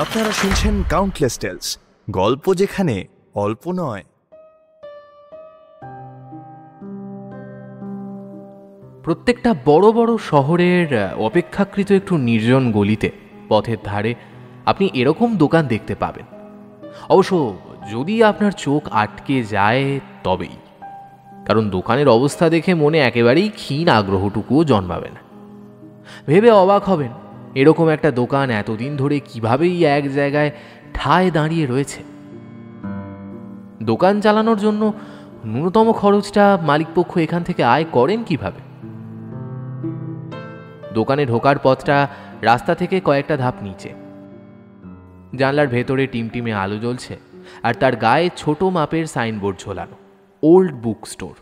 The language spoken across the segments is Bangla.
আপনারা শুনছেন কাউন্টলেস টেলস, গল্প যেখানে অল্প নয়। প্রত্যেকটা বড় বড় শহরের অপেক্ষাকৃত একটু নির্জন গলিতে পথের ধারে আপনি এরকম দোকান দেখতে পাবেন। অবশ্য যদি আপনার চোখ আটকে যায় তবেই, কারণ দোকানের অবস্থা দেখে মনে একেবারেই ক্ষীণ আগ্রহটুকুও জন্মাবে না। ভেবে অবাক হবেন এরকম একটা দোকান এতদিন ধরে কিভাবেই এক জায়গায় ঠায় দাঁড়িয়ে রয়েছে। দোকান চালানোর জন্য ন্যূনতম খরচটা মালিকপক্ষ এখান থেকে আয় করেন কিভাবে? দোকানে ঢোকার পথটা রাস্তা থেকে কয়েকটা ধাপ নিচে। জানলার ভেতরে টিমটিমে আলো জ্বলছে আর তার গায়ে ছোট মাপের সাইনবোর্ড ঝোলানো, ওল্ড বুক স্টোর।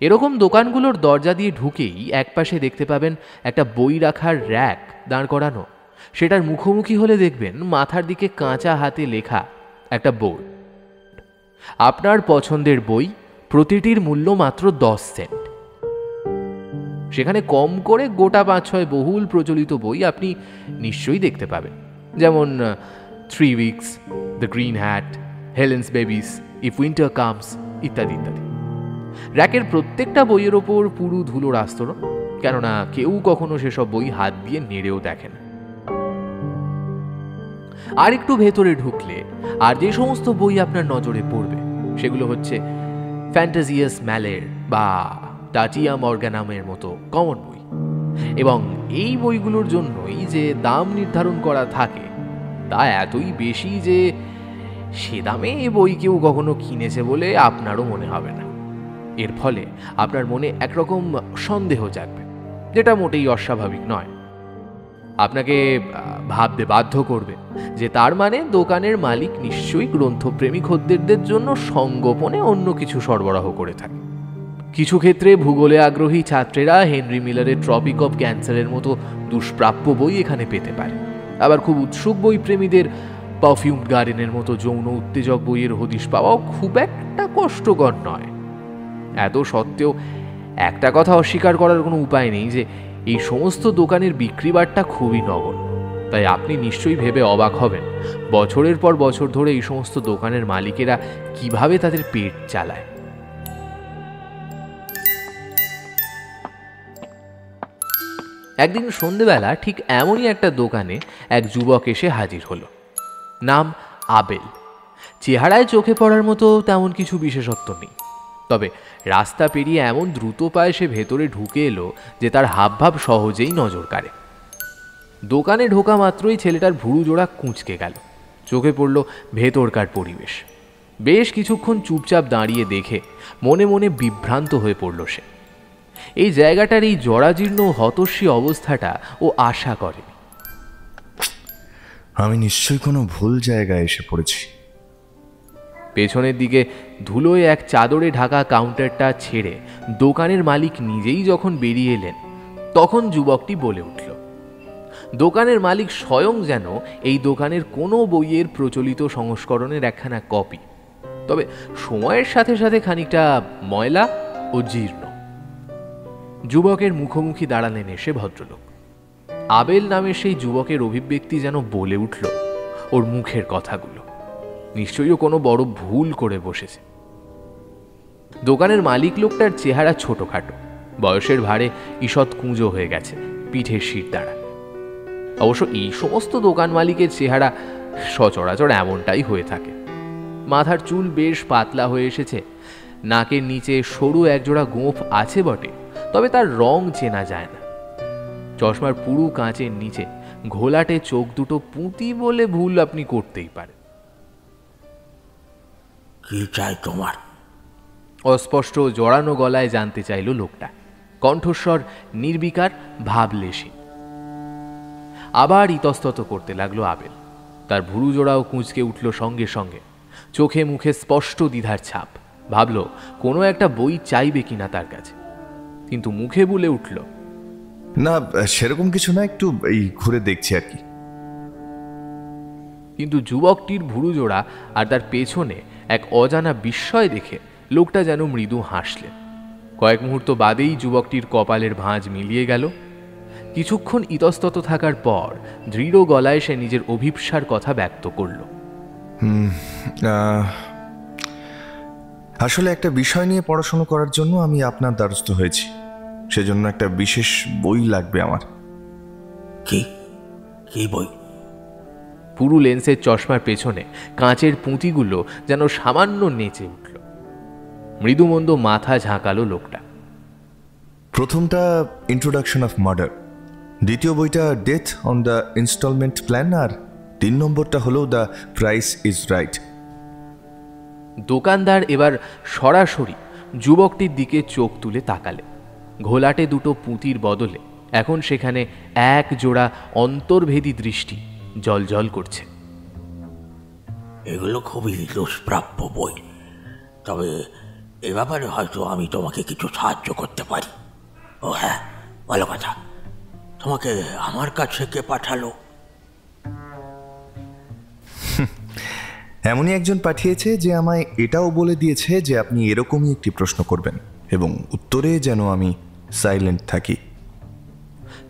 এরকম দোকানগুলোর দরজা দিয়ে ঢুকেই একপাশে দেখতে পাবেন একটা বই রাখার র্যাক দাঁড় করানো। সেটার মুখোমুখি হলে দেখবেন মাথার দিকে কাঁচা হাতে লেখা একটা বোর্ড, আপনার পছন্দের বই, প্রতিটির মূল্য মাত্র 10 সেন্ট। সেখানে কম করে গোটা 5-6 বহুল প্রচলিত বই আপনি নিশ্চয়ই দেখতে পাবেন, যেমন 3 weeks, the green hat, Helen's babies, if winter comes ইত্যাদি ইত্যাদি। র্যাকের প্রত্যেকটা বইয়ের ওপর পুরু ধুলোর আস্তরণ, কেননা কেউ কখনো সেসব বই হাত দিয়ে নেড়েও দেখে না। আর একটু ভেতরে ঢুকলে আর যে সমস্ত বই আপনার নজরে পড়বে সেগুলো হচ্ছে ফ্যান্টাজিয়াস ম্যালের বা টাটিয়া মর্গানামের মতো কমন বই, এবং এই বইগুলোর জন্যই যে দাম নির্ধারণ করা থাকে তা এতই বেশি যে সে দামে এই বই কেউ কখনো কিনেছে বলে আপনারও মনে হবে না। এর ফলে আপনার মনে একরকম সন্দেহ জাগবে, যেটা মোটেই অস্বাভাবিক নয়। আপনাকে ভাবতে বাধ্য করবে যে তার মানে দোকানের মালিক নিশ্চয়ই গ্রন্থপ্রেমী খদ্দেরদের জন্য সঙ্গোপনে অন্য কিছু সরবরাহ করে থাকে। কিছু ক্ষেত্রে ভূগোলে আগ্রহী ছাত্রেরা হেনরি মিলারের ট্রপিক অফ ক্যান্সারের মতো দুষ্প্রাপ্য বই এখানে পেতে পারে। আবার খুব উৎসুক বই প্রেমীদের পারফিউমড গার্ডেনের মতো যৌন উত্তেজক বইয়ের হদিশ পাওয়াও খুব একটা কষ্টকর নয়। এত সত্ত্বেও একটা কথা অস্বীকার করার কোনো উপায় নেই যে এই সমস্ত দোকানের বিক্রি বাট্টা খুবই নগণ্য। তাই আপনি নিশ্চয়ই ভেবে অবাক হবেন বছরের পর বছর ধরে এই সমস্ত দোকানের মালিকেরা কিভাবে তাদের পেট চালায়। একদিন সন্ধেবেলা ঠিক এমনই একটা দোকানে এক যুবক এসে হাজির হলো। নাম আবেল। চেহারায় চোখে পড়ার মতো তেমন কিছু বিশেষত্ব নেই, তবে রাস্তা পেরিয়ে এমন দ্রুত পায়ে সে ভেতরে ঢুকে এলো যে তার হাবভাব সহজেই নজর কাড়ে। দোকানে ঢোকা মাত্রই ছেলেটার ভুরু জোড়া কুঁচকে গেল। চোখে পড়ল ভেতরকার পরিবেশ। বেশ কিছুক্ষণ চুপচাপ দাঁড়িয়ে দেখে মনে মনে বিভ্রান্ত হয়ে পড়ল সে। এই জায়গাটার এই জরাজীর্ণ হতস্বী অবস্থাটা ও আশা করেনি। আমি নিশ্চয়ই কোনো ভুল জায়গায় এসে পড়েছি। পেছনের দিকে ধুলোয় এক চাদরে ঢাকা কাউন্টারটা ছেড়ে দোকানের মালিক নিজেই যখন বেরিয়ে এলেন তখন যুবকটি বলে উঠল। দোকানের মালিক স্বয়ং যেন এই দোকানের কোনো বইয়ের প্রচলিত সংস্করণের একখানা কপি, তবে সময়ের সাথে সাথে খানিকটা ময়লা ও জীর্ণ। যুবকের মুখোমুখি দাঁড়ালেন এসে ভদ্রলোক। আবেল নামের সেই যুবকের অভিব্যক্তি যেন বলে উঠল ওর মুখের কথাগুলো। নিশ্চয়ই ও কোনো বড় ভুল করে বসেছে। দোকানের মালিক লোকটার চেহারা ছোটখাটো, বয়সের ভারে ঈষৎ কুঁজো হয়ে গেছে, পিঠের শির দাঁড়া। অবশ্য এই সমস্ত দোকান মালিকের চেহারা সচরাচর এমনটাই হয়ে থাকে। মাথার চুল বেশ পাতলা হয়ে এসেছে, নাকের নিচে সরু একজোড়া গোঁফ আছে বটে, তবে তার রং চেনা যায় না। চশমার পুরু কাঁচের নিচে ঘোলাটে চোখ দুটো পুঁতি বলে ভুল আপনি করতেই পারেন। কি চাই তোমার? অস্পষ্ট জড়ানো গলায় জানতে চাইল লোকটা, কণ্ঠস্বর নির্বিকার, ভাবলেশী। আবার ইতস্তত করতে লাগলো আবেল। তার ভুরু জোড়াও কুঁচকে উঠল সঙ্গে সঙ্গে। চোখে মুখে স্পষ্ট দ্বিধার ছাপ। ভাবল কোনো একটা বই চাইবে কিনা তার কাছে, কিন্তু মুখে বলে উঠল, না, সেরকম কিছু না, একটু এই ঘুরে দেখছি আর কি। কিন্তু যুবকটির ভুরু জোড়া আর তার পেছনে এক অজানা বিস্ময় দেখে লোকটা যেন মৃদু হাসলেন। কয়েক মুহূর্ত বাদেই যুবকটির কপালের ভাঁজ মিলিয়ে গেল। কিছুক্ষণ ইতস্তত থাকার পর দৃঢ় গলায় সে নিজের অভিপ্সার কথা ব্যক্ত করল। আসলে একটা বিষয় নিয়ে পড়াশোনা করার জন্য আমি আপনার দ্বারস্থ হয়েছি, সেজন্য একটা বিশেষ বই লাগবে আমার। কি কি বই? পুরু লেন্সের চশমার পেছনে কাঁচের পুঁতিগুলো যেন সামান্য নেচে উঠল। মৃদুমন্দ মাথা ঝাঁকালো লোকটা। প্রথমটা ইন্ট্রোডাকশন অফ মার্ডার, দ্বিতীয় বইটা death on the instalment plan, আর 3 নম্বরটা হলো দ্য প্রাইস ইজ রাইট। দোকানদার এবার সরাসরি যুবকটির দিকে চোখ তুলে তাকালে। ঘোলাটে দুটো পুঁতির বদলে এখন সেখানে এক জোড়া অন্তর্ভেদী দৃষ্টি জলজল করছে। এগুলো খুবই দুষ্প্রাপ্য বই, তবে এ ব্যাপারে হয়তো আমি তোমাকে কিছু সাহায্য করতে পারি। ও হ্যাঁ, ভালো কথা, তোমাকে আমার কাছে কে পাঠালো? এমনই একজন পাঠিয়েছে যে আমায় এটাও বলে দিয়েছে যে আপনি এরকমই একটি প্রশ্ন করবেন এবং উত্তরে যেন আমি সাইলেন্ট থাকি।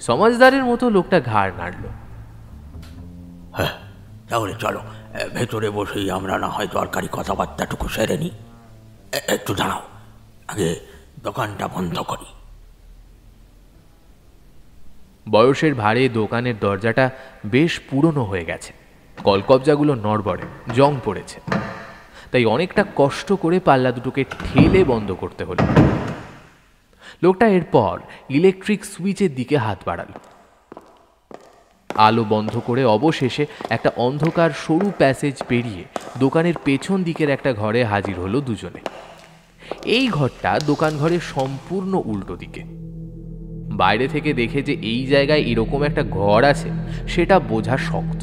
সমাজদারের মতো লোকটা ঘাড় নাড়ল। হ্যাঁ, তাহলে চলো ভেতরে বসেই আমরা না হয় দরকারি কথাবার্তাটুকু সেরে নিই। একটু দাঁড়াও, আগে দোকানটা বন্ধ করি। বয়সের ভারে দোকানের দরজাটা বেশ পুরনো হয়ে গেছে, কলকবজাগুলো নড়বড়ে, জং পড়েছে, তাই অনেকটা কষ্ট করে পাল্লা দুটোকে ঠেলে বন্ধ করতে হলো। লোকটা এরপর ইলেকট্রিক সুইচের দিকে হাত বাড়াল। আলো বন্ধ করে অবশেষে একটা অন্ধকার সরু প্যাসেজ পেরিয়ে দোকানের পেছন দিকের একটা ঘরে হাজির হলো দুজনে। এই ঘরটা দোকান ঘরের সম্পূর্ণ উল্টো দিকে। বাইরে থেকে দেখে যে এই জায়গায় এরকম একটা ঘর আছে সেটা বোঝা শক্ত।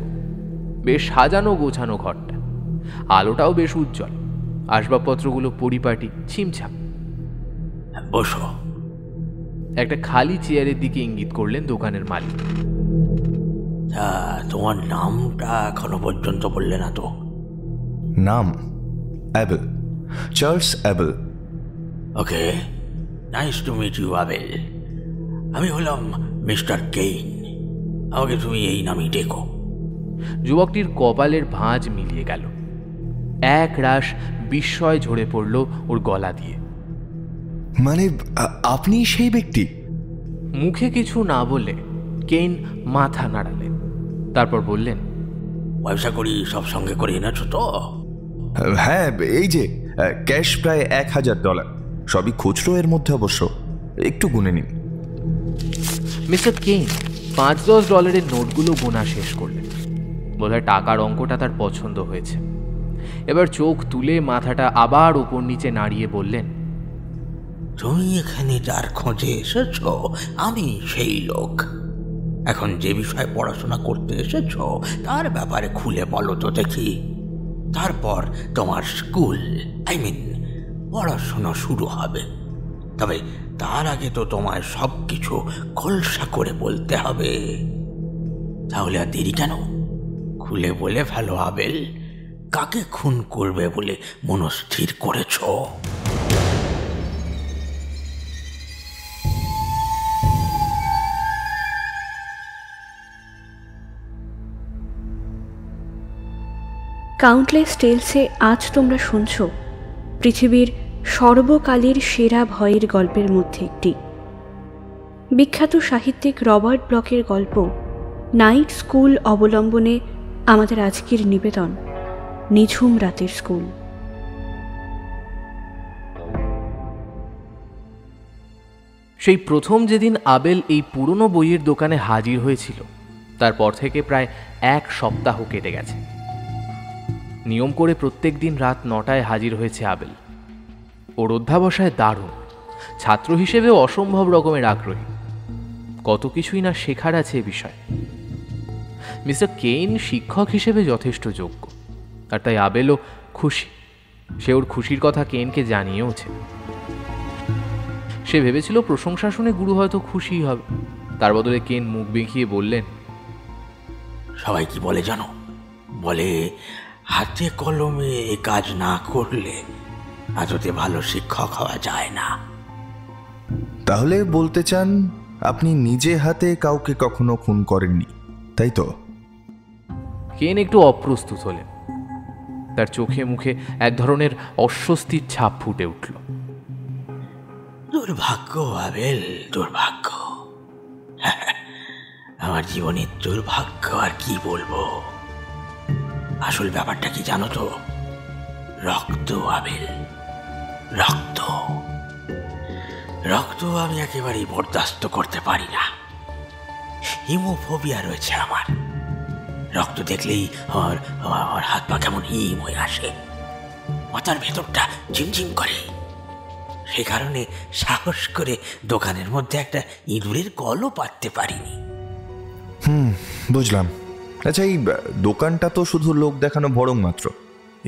বেশ সাজানো গোছানো ঘরটা, আলোটাও বেশ উজ্জ্বল, আসবাবপত্রগুলো পরিপাটি, ছিমছাম। বসো। একটা খালি চেয়ারের দিকে ইঙ্গিত করলেন দোকানের মালিক। তোমার নামটা এখনো পর্যন্ত বললে না তো? নাম Abel, Charles Abel. Okay, nice to meet you Abel. আমি হলাম মিস্টার কেইন, আমাকে তুমি এই নামই ডেকো। যুবকটির কপালের ভাঁজ মিলিয়ে গেল। এক রাশ বিস্ময় ঝরে পড়ল ওর গলা দিয়ে। মানে আপনি সেই ব্যক্তি? মুখে কিছু না বলে কেইন মাথা নাড়ালেন, তারপর বললেন, ব্যবসা করি সব সঙ্গে করে এনেছো তো? হ্যাঁ, এই যে ক্যাশ প্রায় $1000, সবই খুচরো এর মধ্যে অবশ্য, একটু গুনে নিন। মিস্টার কেইন $5-10 নোটগুলো গোনা শেষ করলেন। বোধহয় টাকার অঙ্কটা তার পছন্দ হয়েছে। এবার চোখ তুলে মাথাটা আবার উপর নিচে নাড়িয়ে বললেন, তুমি এখানে যার খোঁজে এসেছো আমি সেই লোক। এখন যে বিষয়ে পড়াশোনা করতে এসেছো তার ব্যাপারে খুলে বলো তো দেখি। তারপর তোমার স্কুল, পড়াশোনা শুরু হবে। তবে তার আগে তো তোমায় সব কিছু খোলসা করে বলতে হবে। তাহলে আর দেরি কেন? খুলে বলে ফেলো আবেল, কাকে খুন করবে বলে মনস্থির করেছো? কাউন্টলেস টেলসে আজ তোমরা শুনছ পৃথিবীর সর্বকালের সেরা ভয়ের গল্পের মধ্যে একটি। বিখ্যাত সাহিত্যিক রবার্ট ব্লকের গল্প নাইট স্কুল অবলম্বনে আমাদের আজকের নিবেদন নিঝুম রাতের স্কুল। সেই প্রথম যেদিন আবেল এই পুরনো বইয়ের দোকানে হাজির হয়েছিল তারপর থেকে প্রায় 1 সপ্তাহ কেটে গেছে। নিয়ম করে প্রত্যেক দিন রাত 9টায় হাজির হয়েছে আবেল। ওর অধ্যাবসায় দারুণ, ছাত্র হিসেবেও অসম্ভব রকমের আগ্রহী। কত কিছুই না শেখার আছে এ বিষয়ে। মিস্টার কেইন শিক্ষক হিসেবে যথেষ্ট যোগ্য, আর তাই আবেলও খুশি। সে ওর খুশির কথা কেইনকে জানিয়েওছে। সে ভেবেছিল প্রশংসা শুনে গুরু হয়তো খুশি হবে। তার বদলে কেইন মুখ বেঁকিয়ে বললেন, সবাই কি বলে জানো? বলে হাতে কলমে এ কাজ না করলে আদতে ভালো শিক্ষক হওয়া যায় না। তাহলে বলতে চান আপনি নিজে হাতে কাউকে কখনো খুন করেননি, তাই তো? কেন একটু অপ্রস্তুত হলেন। তার চোখে মুখে এক ধরনের অস্বস্তির ছাপ ফুটে উঠল। দুর্ভাগ্য আবেল, দুর্ভাগ্য। আমার জীবনের দুর্ভাগ্য, আর কি বলবো। আসল ব্যাপারটা কি জানো তো? রক্ত আবেল, রক্ত। রক্ত আমি একেবারেই বরদাস্ত করতে পারি না। হিমোফোবিয়া রয়েছে আমার। রক্ত দেখলেই আমার হাত পা কেমন হিম হয়ে আসে, মাথার ভেতরটা ঝিমঝিম করে। সে কারণে সাহস করে দোকানের মধ্যে একটা ইঁদুরের কলও পাততে পারিনি। বুঝলাম। আচ্ছা, এই দোকানটা তো শুধু লোক দেখানো ভরং মাত্র,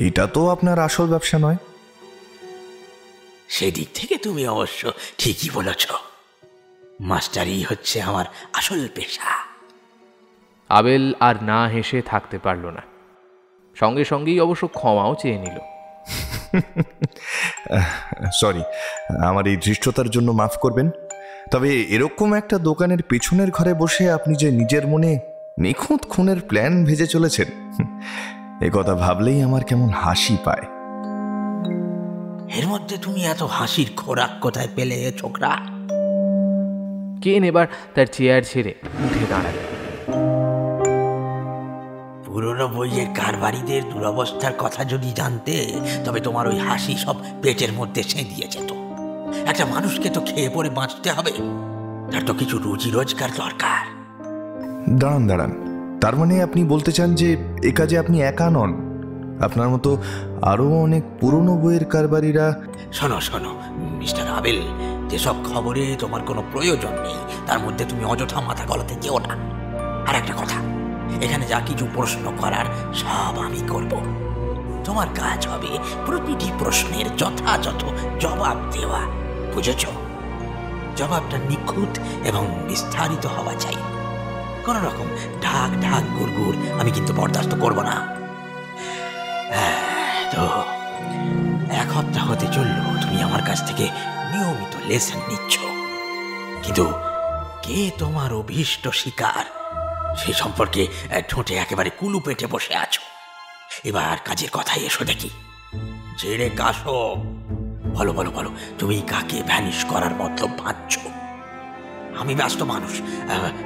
এটা তো আপনার আসল ব্যবসা নয়। সেদিক থেকে তুমি অবশ্য ঠিকই বলেছ। মাস্টারই হচ্ছে আমার আসল পেশা। আবেল আর না হেসে থাকতে পারল না, সঙ্গে সঙ্গেই অবশ্য ক্ষমাও চেয়ে নিল। সরি, আমার এই ধৃষ্টতার জন্য মাফ করবেন। তবে এরকম একটা দোকানের পেছনের ঘরে বসে আপনি যে নিজের মনে নিখুঁত খুনের প্ল্যান ভেজে চলেছেন, এ কথা ভাবলেই আমার কেমন হাসি পায়। এর মধ্যে তুমি এত হাসির খোরাক কোথায় পেলে ছোকরা? কেন এবার তার চেয়ার ছেড়ে উঠে দাঁড়ালেন। পুরনো বইয়ের কারবারিদের দুরবস্থার কথা যদি জানতে, তবে তোমার ওই হাসি সব পেটের মধ্যে সেঁধিয়ে যেত। একটা মানুষকে তো খেয়ে পড়ে বাঁচতে হবে, তার তো কিছু রুজি রোজগার দরকার। দাঁড়ান দাঁড়ান, তার মানে আপনি বলতে চান যে এ কাজে আপনি একা নন, আপনার মতো আরো অনেক পুরনো বইয়ের কারবারিরা। শোনো শোনো মিস্টার আবেল, যেসব খবরে তোমার কোনো প্রয়োজন নেই তার মধ্যে তুমি অযথা মাথা গলাতে যেও না। আর একটা কথা, এখানে যা কিছু প্রশ্ন করার সব আমি করব। তোমার কাজ হবে প্রতিটি প্রশ্নের যথাযথ জবাব দেওয়া, বুঝেছ? জবাবটা নিখুঁত এবং বিস্তারিত হওয়া চাই। কোন রকম ঢাক ঢাক গুড়গুড় আমি কিন্তু বরদাস্ত করব না। তো 1 সপ্তাহ হতে চললো তুমি আমার কাছ থেকে নিয়মিত লেসন নিচ্ছ, কিন্তু কে তোমার অভীষ্ট শিকার সে সম্পর্কে ঠোঁটে একেবারে কুলু পেটে বসে আছো। এবার কাজের কথাই এসো দেখি। ছেড়ে কাশো, বলো বলো বলো, তুমি কাকে ভ্যানিশ করার মতলব ভাবছ? আমি ব্যস্ত মানুষ,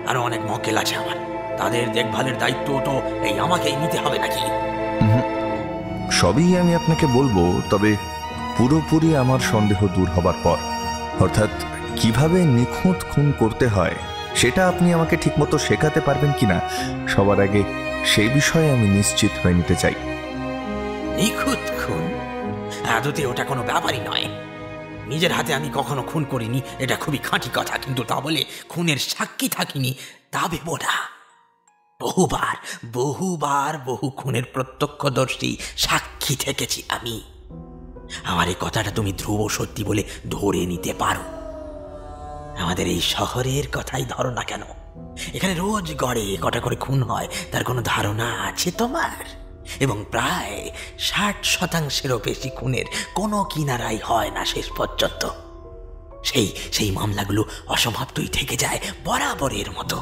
আরো অনেক মক্কেল আছে আমার, তাদের দেখভালের দায়িত্ব তো এই আমাকেই নিতে হবে নাকি? সবই আমি আপনাকে বলবো, তবে পুরোপুরি আমার সন্দেহ দূর হবার পর। অর্থাৎ কিভাবে নিখুঁত খুন করতে হয় সেটা আপনি আমাকে ঠিকমতো শেখাতে পারবেন কিনা, সবার আগে সেই বিষয়ে আমি নিশ্চিত হয়ে নিতে চাই। নিখুঁত খুন? আদতে ওটা কোনো ব্যাপারই নয়। নিজের হাতে আমি কখনো খুন করিনি, এটা খুবই খাঁটি কথা, কিন্তু তা বলে খুনের সাক্ষী থাকিনি তা ভেবো না। বহুবার বহুবার বহু খুনের প্রত্যক্ষদর্শী সাক্ষী থেকেছি আমি। আমার এই কথাটা তুমি ধ্রুব সত্যি বলে ধরে নিতে পারো। আমাদের এই শহরের কথাই ধরো না কেন, এখানে রোজ গড়ে কটা করে খুন হয় তার কোনো ধারণা আছে তোমার? এবং প্রায় 60%-এরও বেশি খুনের কোনো কিনারাই হয় না শেষ পর্যন্ত। সেই মামলাগুলো অসমাপ্তই থেকে যায় বরাবরের মতো।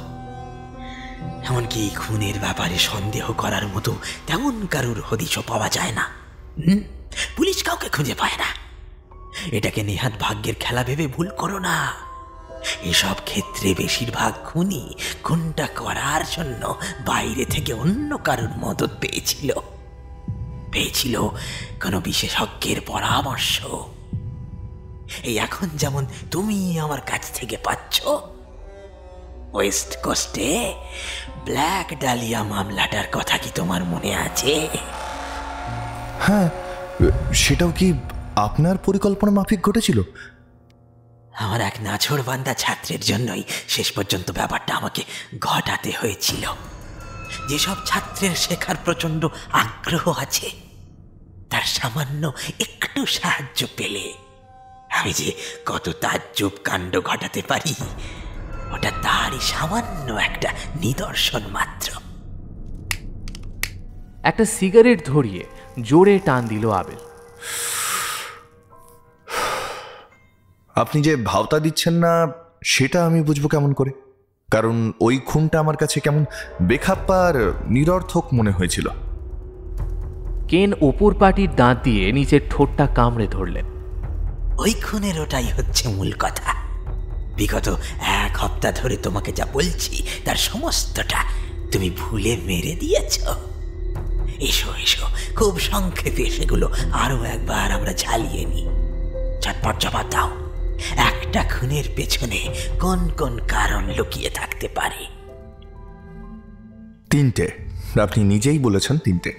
এমনকি খুনের ব্যাপারে সন্দেহ করার মতো তেমন কারুর হদিশও পাওয়া যায় না। পুলিশ কাউকে খুঁজে পায় না। এটাকে নেহাত ভাগ্যের খেলা ভেবে ভুল করো না। এসব ক্ষেত্রে বেশিরভাগ খুনি খুনটা করার জন্য বাইরে থেকে অন্য কারুর মদত পেয়েছিল কোনো বিশেষজ্ঞের পরামর্শ। এই এখন যেমন তুমি আমার কাছ থেকে পাচ্ছ। ওয়েস্ট কোস্টে ব্ল্যাক ডালিয়া মামলাটার কথা কি তোমার মনে আছে? হ্যাঁ, সেটাও কি আপনার পরিকল্পনা মাফিক ঘটেছিল? আমার এক নাছোড়বান্দা ছাত্রের জন্যই শেষ পর্যন্ত ব্যাপারটা আমাকে ঘটাতে হয়েছিল। যেসব ছাত্রের শেখার প্রচন্ড আগ্রহ আছে, তার সামান্য একটু সাহায্য পেলে আমি যে কত তাজ্জব কাণ্ড ঘটাতে পারি, ওটা তারই সামান্য একটা নিদর্শন মাত্র। একটা সিগারেট ধরিয়ে জোরে টান দিল আবেল। আপনি যে ভাওতা দিচ্ছেন না সেটা আমি বুঝবো কেমন করে? কারণ ওই খুনটা আমার কাছে কেমন বেখাপ্পা আর নিরর্থক মনে হয়েছিল। কেন ওপর পাটির দাঁত দিয়ে নিচের ঠোঁটটা কামড়ে ধরলেন। ওই খুনের ওটাই হচ্ছে মূল কথা। বিগত 1 সপ্তাহ ধরে তোমাকে যা বলছি তার সমস্তটা তুমি ভুলে মেরে দিয়েছ। এসো এসো, খুব সংক্ষেপে সেগুলো আরো একবার আমরা ঝালিয়ে নিই। চটপট জবাব দাও, একটা খুনের পেছনে কোন কোন কারণ লুকিয়ে থাকতে পারে? 3টে। আপনি নিজেই বলেছেন 3টে।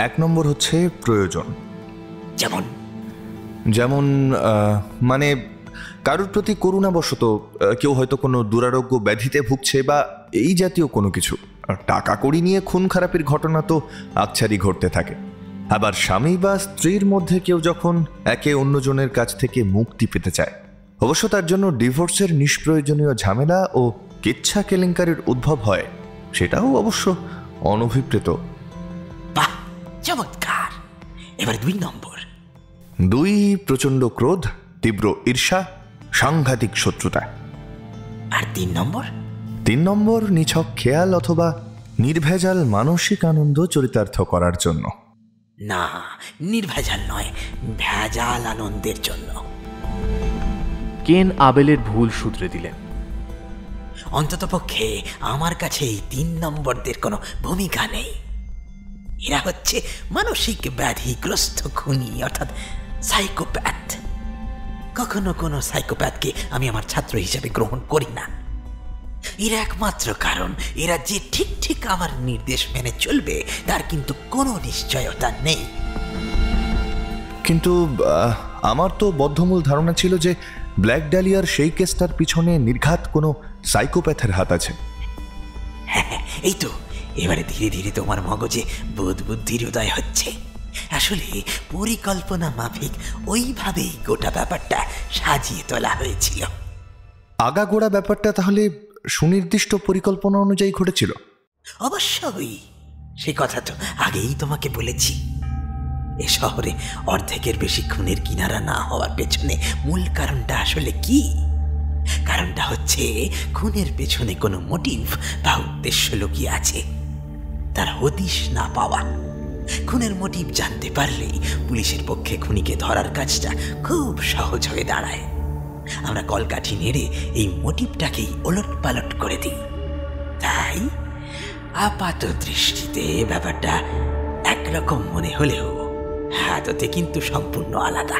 1 নম্বর হচ্ছে প্রয়োজন। যেমন? যেমন মানে কারোর প্রতি করুণাবশত কেউ হয়তো কোনো দুরারোগ্য ব্যাধিতে ভুগছে বা এই জাতীয় কোনো কিছু। টাকা কড়ি নিয়ে খুন খারাপের ঘটনা তো আকছারই ঘটতে থাকে। আবার স্বামী বা স্ত্রীর মধ্যে কেউ যখন একে অন্যজনের কাছ থেকে মুক্তি পেতে চায়, অবশ্য তার জন্য ডিভোর্সের নিষ্প্রয়োজনীয় ঝামেলা ও কেচ্ছা কেলেঙ্কারির উদ্ভব হয়, সেটাও অবশ্য অনভিপ্রেত। বাহ, চমৎকার। এবার 2 নম্বর। 2 প্রচণ্ড ক্রোধ, তীব্র ঈর্ষা, সাংঘাতিক শত্রুতা। আর 3 নম্বর? 3 নম্বর নিছক খেয়াল অথবা নির্ভেজাল মানসিক আনন্দ চরিতার্থ করার জন্য। না, নির্ভেজাল নয়, ভেজাল আনন্দের জন্য। কেন আবেলের ভুল শুধরে দিলেন। অন্ততপক্ষে আমার কাছে এই 3 নম্বরদের কোনো ভূমিকা নেই। এরা হচ্ছে মানসিক ব্যাধিগ্রস্ত খুনি, অর্থাৎ সাইকোপ্যাথ। কখনো কোনো সাইকোপ্যাথকে আমি আমার ছাত্র হিসেবে গ্রহণ করি না। এর একমাত্র কারণ, এরা যে ঠিক ঠিক আমার নির্দেশ মেনে চলবে তার কিন্তু কোনো নিশ্চয়তা নেই। কিন্তু আমার তো বদ্ধমূল ধারণা ছিল যে ব্ল্যাক ডালিয়ার সেই কেসটার পিছনে নির্ঘাত কোনো সাইকোপ্যাথের হাত আছে। হ্যাঁ, এই তো এবারে ধীরে ধীরে তোমার মগজে বোধ বুদ্ধির উদয় হচ্ছে। আসলে পরিকল্পনা মাফিক ওইভাবেই গোটা ব্যাপারটা সাজিয়ে তোলা হয়েছিল। আগাগোড়া ব্যাপারটা তাহলে সুনির্দিষ্ট পরিকল্পনা অনুযায়ী ঘটেছিল? অবশ্যই, সে কথা তো আগেই তোমাকে বলেছি। এ শহরে অর্ধেকের বেশি খুনের কিনারা না হওয়ার পেছনে মূল কারণটা আসলে কি? কারণটা হচ্ছে খুনের পেছনে কোনো মোটিভ বা উদ্দেশ্য লুকিয়ে আছে, তার হদিশ না পাওয়া। খুনের মোটিভ জানতে পারলেই পুলিশের পক্ষে খুনিকে ধরার কাজটা খুব সহজ হয়ে দাঁড়ায়। আমরা কলকাঠি নেড়ে এই মোটিভটাকেই ওলট পালট করে দিই। তাই আপাত দৃষ্টিতে ব্যাপারটা একরকম মনে হলেও হাততে কিন্তু সম্পূর্ণ আলাদা।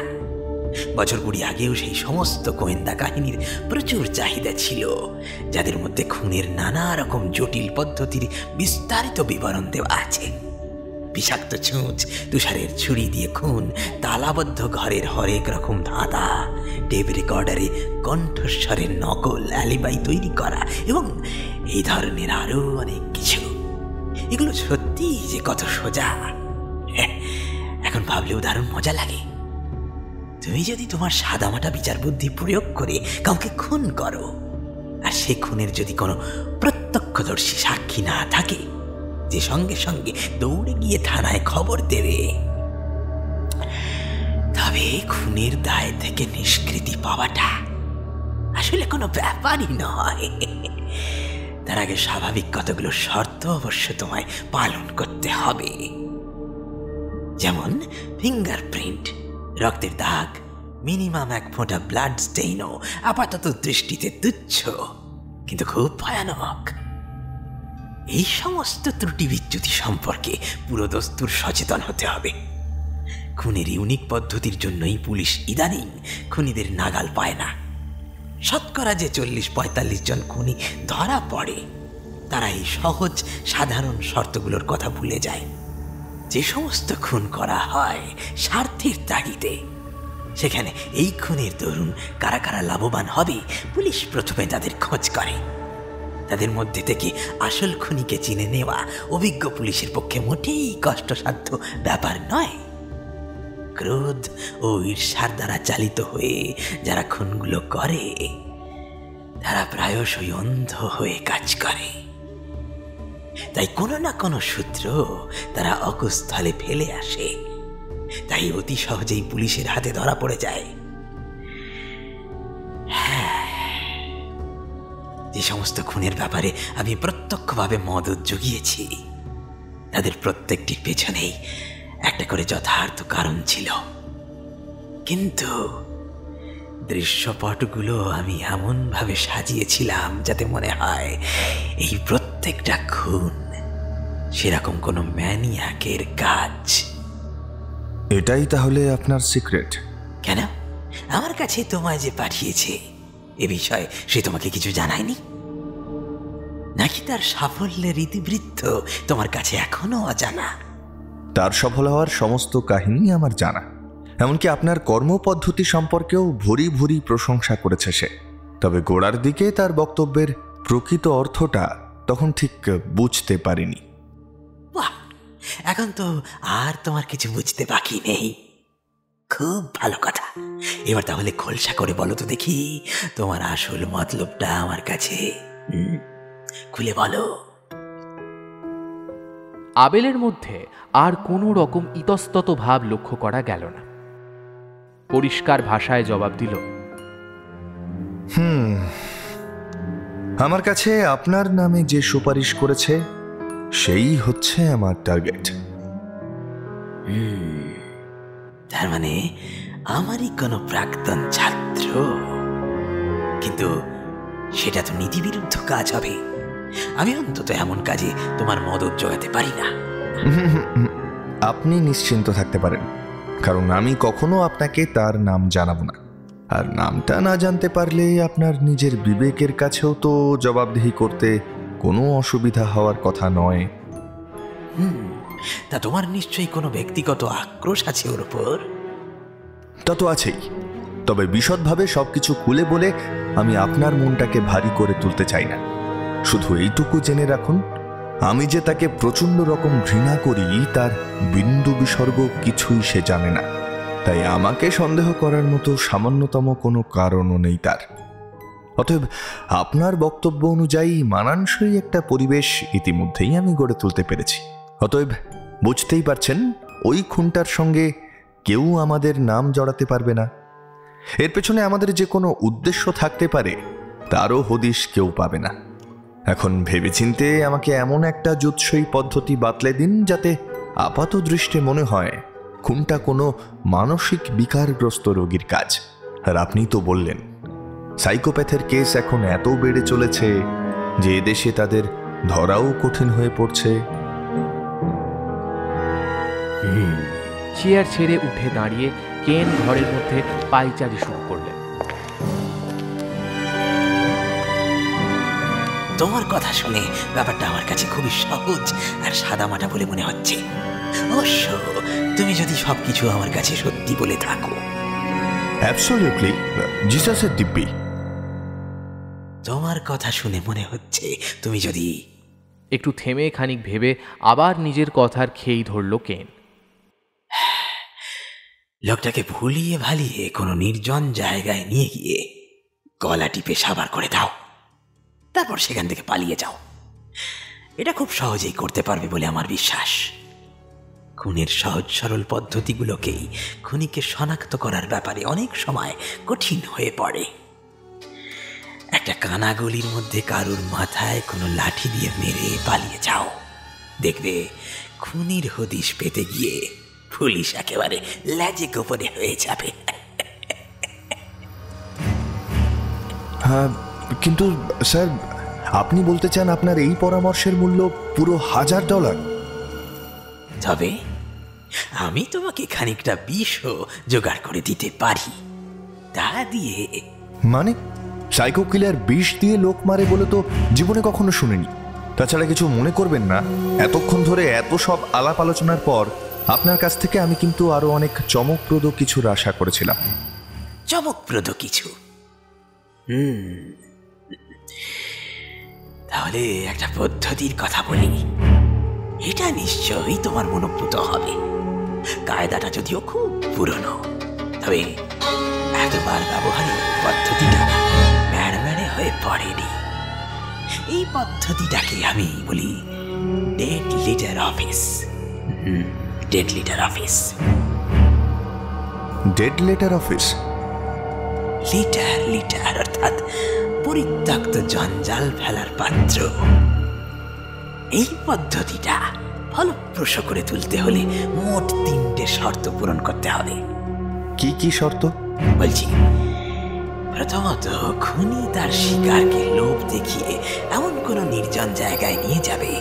বছর 20 আগেও সেই সমস্ত গোয়েন্দা কাহিনীর প্রচুর চাহিদা ছিল, যাদের মধ্যে খুনের নানা রকম জটিল পদ্ধতির বিস্তারিত বিবরণ দেওয়া আছে। বিষাক্ত ছুঁচ, তুষারের ছুরি দিয়ে খুন, তালাবদ্ধ ঘরের হরেক রকম ধাঁধা, টেপ রেকর্ডারে কণ্ঠস্বরের নকল অ্যালিবাই তৈরি করা এবং এই ধরনের আরো অনেক কিছু। এগুলো সত্যি যে কত সোজা, এখন ভাবলেও দারুণ মজা লাগে। তুমি যদি তোমার সাদামাটা বিচার বুদ্ধি প্রয়োগ করে কাউকে খুন করো, আর সে খুনের যদি কোনো প্রত্যক্ষদর্শী সাক্ষী না থাকে যে সঙ্গে সঙ্গে দৌড়ে গিয়ে থানায় খবর দেবে, তবে খুনের দায় থেকে নিষ্কৃতি পাওয়াটা আসলে কোনো ব্যাপারই নয়। তার আগে স্বাভাবিক কতগুলো শর্ত অবশ্য তোমায় পালন করতে হবে। যেমন ফিঙ্গারপ্রিন্ট, রক্তের দাগ, মিনিমাম 1 ফোঁটা ব্লাড স্টেইনও আপাতত দৃষ্টিতে তুচ্ছ কিন্তু খুব ভয়ানক। এই সমস্ত ত্রুটি বিচ্যুতি সম্পর্কে পুরো দস্তুর সচেতন হতে হবে। খুনের ইউনিক পদ্ধতির জন্যই পুলিশ ইদানিং খুনিদের নাগাল পায় না। শতকরা যে 40-45 জন খুনি ধরা পড়ে, তারা এই সহজ সাধারণ শর্তগুলোর কথা ভুলে যায়। যে সমস্ত খুন করা হয় স্বার্থের তাগিদে, সেখানে এই খুনের দরুন কারা কারা লাভবান হবে পুলিশ প্রথমে তাদের খোঁজ করে। তাদের মধ্যে থেকে আসল খুনিকে চিনে নেওয়া অভিজ্ঞ পুলিশের পক্ষে মোটেই কষ্টসাধ্য ব্যাপার নয়। ক্রোধ ও ঈর্ষার দ্বারা চালিত হয়ে যারা খুনগুলো করে, তারা প্রায়শই অন্ধ হয়ে কাজ করে। তাই কোনো না কোনো সূত্র তারা অকুস্থলে ফেলে আসে, তাই অতি সহজেই পুলিশের হাতে ধরা পড়ে যায়। হ্যাঁ, যে সমস্ত খুনের ব্যাপারে আমি প্রত্যক্ষভাবে মদত জুগিয়েছি, তাদের প্রত্যেকটির পেছনেই একটা করে যথার্থ কারণ ছিল। কিন্তু দৃশ্যপটগুলো আমি এমনভাবে সাজিয়েছিলাম যাতে মনে হয় এই প্রত্যেকটা খুন সেরকম কোনো ম্যানিয়াকের কাজ। এটাই তাহলে আপনার সিক্রেট? কেন, আমার কাছে তোমায় যে পাঠিয়েছে এ বিষয়ে সে তোমাকে কিছু জানায়নি? নাকি তার সাফল্যের ইতিবৃত্ত তোমার কাছে এখনো অজানা? তার সফল হওয়ার সমস্ত কাহিনী আমার জানা, এমনকি আপনার কর্মপদ্ধতি সম্পর্কেও ভরি ভরি প্রশংসা করেছে সে। তবে গোড়ার দিকে তার বক্তব্যের প্রকৃত অর্থটা তখন ঠিক বুঝতে পারিনি। বাহ, এখন তো আর তোমার কিছু বুঝতে বাকি নেই। খুব ভালো কথা। এবার তাহলে খোলসা করে বলো তো দেখি তোমার আসল মতলবটা আমার কাছে। খুলে বলো। আবেলের মধ্যে আর কোনো রকম ইতস্তত ভাব লক্ষ্য করা গেল না। পরিষ্কার ভাষায় জবাব দিল, আমার কাছে আপনার নামে যে সুপারিশ করেছে সেই হচ্ছে আমার টার্গেট। তার মানে আমারই কোনো প্রাক্তন ছাত্র? কিন্তু সেটা তো নীতিবিরুদ্ধ কাজ হবে। আমি অন্তত এমন কাজে তোমার মদত জোগাতে পারি না। আপনি নিশ্চিন্ত থাকতে পারেন, কারণ আমি কখনো আপনাকে তার নাম জানাবো না। আর নামটা না জানতে পারলে আপনার নিজের বিবেকের কাছেও তো জবাবদিহি করতে কোনো অসুবিধা হওয়ার কথা নয়। তা তোমার নিশ্চয়ই কোনো ব্যক্তিগত আক্রোশ আছে ওর উপর? তা তো আছেই, তবে বিশদভাবে সবকিছু খুলে বলে আমি আপনার মনটাকে ভারী করে তুলতে চাই না। শুধু এইটুকু জেনে রাখুন, আমি যে তাকে প্রচণ্ড রকম ঘৃণা করি তার বিন্দু বিসর্গ কিছুই সে জানে না। তাই আমাকে সন্দেহ করার মতো সামান্যতম কোনো কারণও নেই তার। অতএব আপনার বক্তব্য অনুযায়ী মানানসই একটা পরিবেশ ইতিমধ্যেই আমি গড়ে তুলতে পেরেছি। অতএব বুঝতেই পারছেন, ওই খুনটার সঙ্গে কেউ আমাদের নাম জড়াতে পারবে না। এর পেছনে আমাদের যে কোনো উদ্দেশ্য থাকতে পারে তারও হদিশ কেউ পাবে না। এখন ভেবেচিন্তে আমাকে এমন একটা জুৎসই পদ্ধতি বাতলে দিন যাতে আপাত দৃষ্টে মনে হয় খুনটা কোনো মানসিক বিকারগ্রস্ত রোগীর কাজ। আর আপনি তো বললেন সাইকোপ্যাথের কেস এখন এত বেড়ে চলেছে যে এদেশে তাদের ধরাও কঠিন হয়ে পড়ছে। চেয়ার ছেড়ে উঠে দাঁড়িয়ে কেন ঘরের মধ্যে পায়চারি শুরু করলেন। তোমার কথা শুনে ব্যাপারটা আমার কাছে খুবই সহজ আর সাদামাটা বলে মনে হচ্ছে। অবশ্য তুমি যদি সবকিছু আমার কাছে সত্যি বলে থাকো। অ্যাবসলিউটলি, জিসাসের দিব্যি। তোমার কথা শুনে মনে হচ্ছে তুমি যদি... একটু থেমে খানিক ভেবে আবার নিজের কথার খেই ধরল কেন। লোকটাকে ভুলিয়ে ভালিয়ে কোনো নির্জন জায়গায় নিয়ে গিয়ে গলা টিপে সাবার করে দাও, তারপর সেখান থেকে পালিয়ে যাও। এটা খুব সহজেই করতে পারবে বলে আমার বিশ্বাস। খুনের সহজ সরল পদ্ধতিগুলোকেই খুনিকে শনাক্ত করার ব্যাপারে অনেক সময় কঠিন হয়ে পড়ে। একটা কানাগলির মধ্যে কারুর মাথায় কোনো লাঠি দিয়ে মেরে পালিয়ে যাও, দেখবে খুনির হদিশ পেতে গিয়ে পুলিশ একেবারে ল্যাজে গোপনে হয়ে যাবে। হ্যাঁ, কিন্তু স্যার আপনি বলতে চান আপনার এই পরামর্শের মূল্য পুরো $1000? তবে আমি তোমাকে খানিকটা বিষও জোগাড় করে দিতে পারি। তা দিয়ে... মানে সাইকো কিলার বিষ দিয়ে লোক মারে বলে তো জীবনে কখনো শুনিনি। তাছাড়া কিছু মনে করবেন না, এতক্ষণ ধরে এত সব আলাপ আলোচনার পর আপনার কাছ থেকে আমি কিন্তু আরো অনেক চমকপ্রদ কিছুর আশা করেছিলাম। চমকপ্রদ কিছু? তাহলে একটা পদ্ধতির কথা বলি। এটা নিশ্চয়ই তোমার মনোপুত হবে। কায়দাটা যদিও খুব পুরনো, তবে এতবার ব্যবহারে পদ্ধতিটা ম্যাড়ম্যাড়ে হয়ে পড়েনি। এই পদ্ধতিটাকে আমি বলি dead litre office. Dead litre office. Dead letter office? Litre অর্থাৎ পরিত্যক্ত জঞ্জাল ফেলার পাত্র। এই পদ্ধতিটা ফলপ্রসূ করে তুলতে হলে মোট 3টে শর্ত পূরণ করতে হবে। কি কি শর্ত? বলছি, প্রথমত খুনি তার শিকারকে লোভ দেখিয়ে এমন কোনো নির্জন জায়গায় নিয়ে যাবে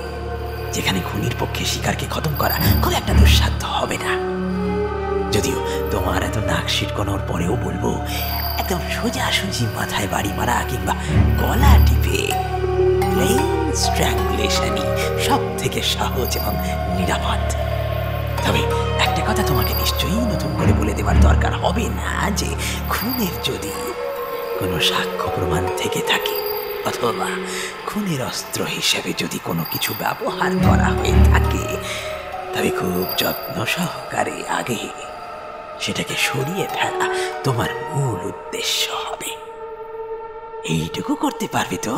যেখানে খুনির পক্ষে শিকারকে খতম করা খুব একটা দুঃসাধ্য হবে না। যদিও তোমার এত নাক সিটকোনোর পরেও বলবো, একদম সোজাসুজি মাথায় বাড়ি মারা কিংবা গলা টিপে প্লেন স্ট্র্যাঙ্গুলেশনই সব থেকে সহজ এবং নিরাপদ। তবে একটা কথা তোমাকে নিশ্চয়ই নতুন করে বলে দেওয়ার দরকার হবে না যে খুনের যদি কোনো সাক্ষ্য প্রমাণ থেকে থাকে অথবা খুনের অস্ত্র হিসেবে যদি কোনো কিছু ব্যবহার করা হয়ে থাকে, তবে খুব যত্ন সহকারে আগে সেটাকে সরিয়ে ফেলা তোমার মূল উদ্দেশ্য হবে। এইটুকু করতে পারবে তো?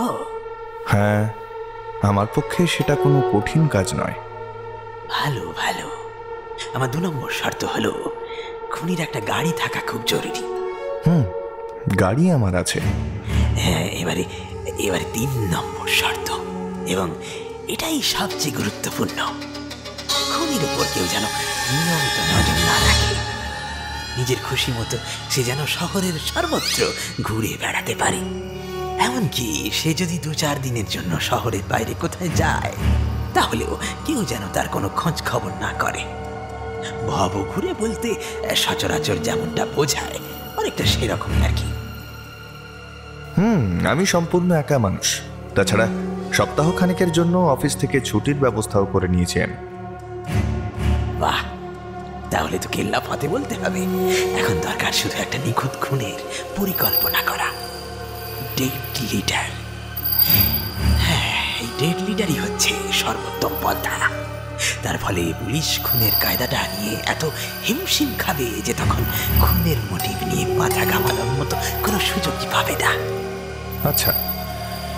হ্যাঁ, আমার পক্ষে সেটা কোনো কঠিন কাজ নয়। ভালো ভালো। আমার 2 নম্বর শর্ত হলো, খুনির একটা গাড়ি থাকা খুব জরুরি। গাড়ি আমার আছে। হ্যাঁ, এবারে 3 নম্বর শর্ত, এবং এটাই সবচেয়ে গুরুত্বপূর্ণ। খুনির উপর কেউ যেন নিয়মিত নজর না রাখে। নিজের খুশি মতো সে যেন শহরের সর্বত্র ঘুরে বেড়াতে পারে। এমনকি সে যদি 2-4 দিনের জন্য শহরের বাইরে কোথায় যায়, তাহলেও কেউ যেন তার কোনো খোঁজ খবর না করে। ভব ঘুরে বলতে সচরাচর যেমনটা বোঝায়, অনেকটা সেরকম আর কি। আমি সম্পূর্ণ একা মানুষ। তাছাড়া সপ্তাহখানেকের জন্য অফিস থেকে ছুটির ব্যবস্থাও করে নিয়েছি আমি। বাহ, তাহলে তো কেল্লা ফতে বলতে হবে। এখন দরকার শুধু একটা নিখুঁত খুনের পরিকল্পনা করা, ডেড লিডার। হ্যাঁ, এই ডেড লিডারই হচ্ছে সর্বোত্তম পন্থা। তার ফলে পুলিশ খুনের কায়দাটা নিয়ে এত হিমশিম খাবে যে তখন খুনের মোটিভ নিয়ে মাথা ঘামানোর মতো কোনো সুযোগই পাবে না। আচ্ছা,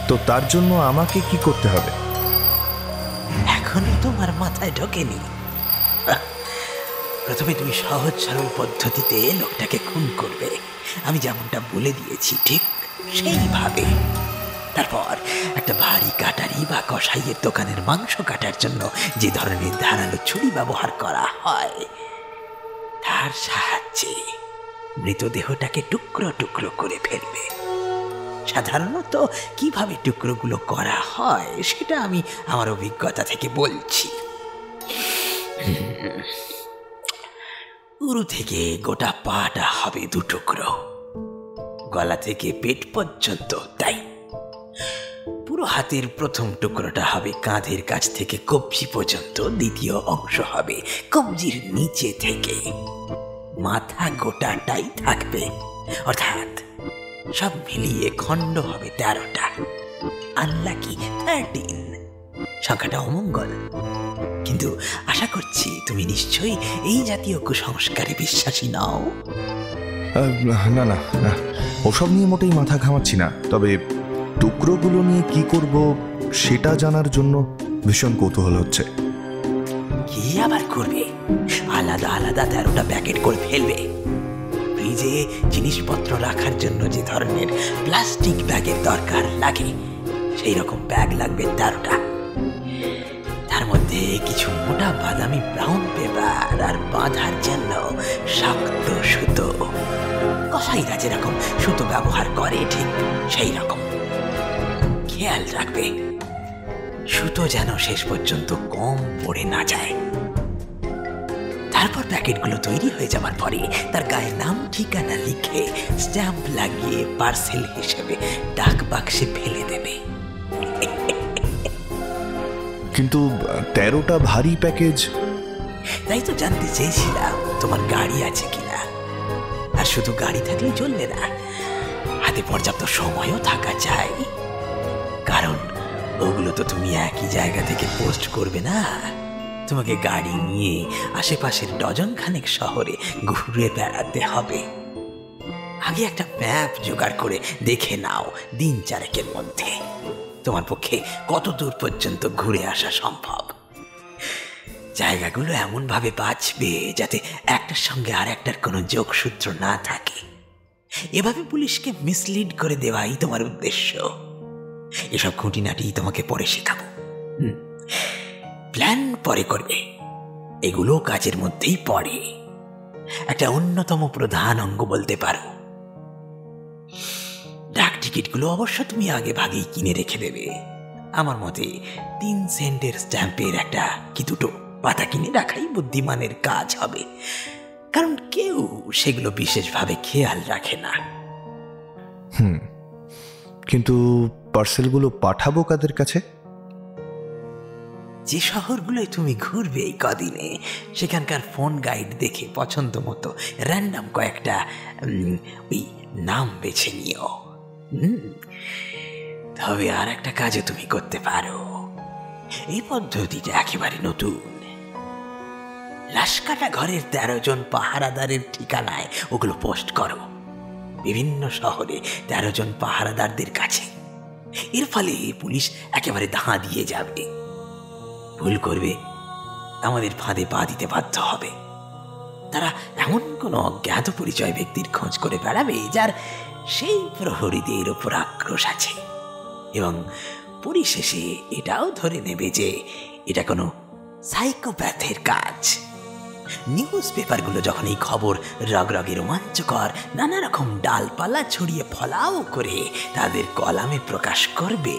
তো তার জন্য আমাকে কি করতে হবে? এখনো তোমার মাথায় ঢোকেনি? প্রথমে তুমি সহজ সরল পদ্ধতিতে লোকটাকে খুন করবে, আমি যেমনটা বলে দিয়েছি ঠিক সেইভাবে। তারপর একটা ভারী কাটারি বা কসাইয়ের দোকানের মাংস কাটার জন্য যে ধরনের ধারালো ছুরি ব্যবহার করা হয়, তার সাহায্যে মৃতদেহটাকে টুকরো টুকরো করে ফেলবে। সাধারণত কিভাবে টুকরোগুলো করা হয় সেটা আমি আমার অভিজ্ঞতা থেকে বলছি। পুরো থেকে গোটা পাটা হবে 2 টুকরো, গলা থেকে পেট পর্যন্ত তাই। পুরো হাতের প্রথম টুকরোটা হবে কাঁধের কাছ থেকে কবজি পর্যন্ত, দ্বিতীয় অংশ হবে কবজির নিচে থেকে। মাথা গোটাটাই থাকবে, অর্থাৎ সব মিলিয়ে খণ্ড হবে 13টা। আনলাকি 13, সংখ্যাটা অমঙ্গল। কিন্তু আশা করছি তুমি নিশ্চয়ই এই জাতীয় কুসংস্কারে বিশ্বাসী নও। না না না, ওসব নিয়ে মোটেই মাথা ঘামাচ্ছি না। তবে টুকরোগুলো নিয়ে কি করব সেটা জানার জন্য ভীষণ কৌতূহল হচ্ছে। কি আবার করবে? আলাদা আলাদা 13টা প্যাকেট করে ফেলবে। ফ্রিজে জিনিসপত্র রাখার জন্য যে ধরনের প্লাস্টিক ব্যাগের দরকার লাগে, সেই রকম ব্যাগ লাগবে 13টা। তার মধ্যে কিছু মোটা বাদামি ব্রাউন পেপার আর বাঁধার জন্য শক্ত সুতো। কসাইরা যেরকম সুতো ব্যবহার করে ঠিক সেই রকম। খেয়াল রাখবে সুতো যেন শেষ পর্যন্ত কম পড়ে না যায়। তারপর প্যাকেটগুলো তৈরি হয়ে যাবার পরে তার গায়ে নাম ঠিকানা লিখে স্ট্যাম্প লাগিয়ে পার্সেল হিসেবে ডাক বাক্সে ফেলে দেবে। কিন্তু 13টা ভারী প্যাকেজ। তাই তো জানতে চেয়েছিলাম তোমার গাড়ি আছে কিনা। আর শুধু গাড়ি থাকলেই চলবে না, হাতে পর্যাপ্ত সময়ও থাকা চাই। কারণ ওগুলো তো তুমি একই জায়গা থেকে পোস্ট করবে না। তোমাকে গাড়ি নিয়ে আশেপাশের ডজনখানেক শহরে ঘুরে বেড়াতে হবে। আগে একটা ম্যাপ জোগাড় করে দেখে নাও 3-4 মধ্যে তোমার পক্ষে কত দূর পর্যন্ত ঘুরে আসা সম্ভব। জায়গাগুলো এমন ভাবে বাঁচবে যাতে একটার সঙ্গে আর একটার কোনো যোগসূত্র না থাকে। এভাবে পুলিশকে মিসলিড করে দেওয়াই তোমার উদ্দেশ্য। এসব খুঁটিনাটি তোমাকে পরে শেখাবো। প্ল্যান পরে করবে, এগুলো কাজের মধ্যেই পড়ে। একটা অন্যতম প্রধান অঙ্গ বলতে পারো। ডাক টিকিটগুলো অবশ্য তুমি আগে ভাগেই কিনে রেখে দেবে। আমার মতে 3 সেন্টের স্ট্যাম্পের একটা কি দুটো পাতা কিনে রাখাই বুদ্ধিমানের কাজ হবে, কারণ কেউ সেগুলো বিশেষভাবে খেয়াল রাখে না। কিন্তু পার্সেলগুলো পাঠাবো কাদের কাছে? যে শহরগুলোয় তুমি ঘুরবে এই কদিনে, সেখানকার ফোন গাইড দেখে পছন্দ মতো র্যান্ডাম কয়েকটা ওই নাম বেছে নিও। তবে আর একটা কাজও তুমি করতে পারো। এই পদ্ধতিটা একেবারে নতুন। লাশকাটা ঘরের 13 জন পাহারাদারের ঠিকানায় ওগুলো পোস্ট করো বিভিন্ন শহরে 13 জন পাহারাদারদের কাছে। এর ফলে পুলিশ একেবারে ধাঁ দিয়ে যাবে। ভুল করবে, আমাদের ফাঁদে পা দিতে বাধ্য হবে। তারা এমন কোনো অজ্ঞাত পরিচয় ব্যক্তির খোঁজ করে বেড়াবে যার সেই প্রহরীদের ওপর আক্রোশ আছে, এবং পরিশেষে এটাও ধরে নেবে যে এটা কোনো সাইকোপ্যাথের কাজ। নিউজ পেপারগুলো যখন এই খবর রগরগে রোমাঞ্চকর নানা রকম ডালপালা ছড়িয়ে ফলাও করে তাদের কলামে প্রকাশ করবে,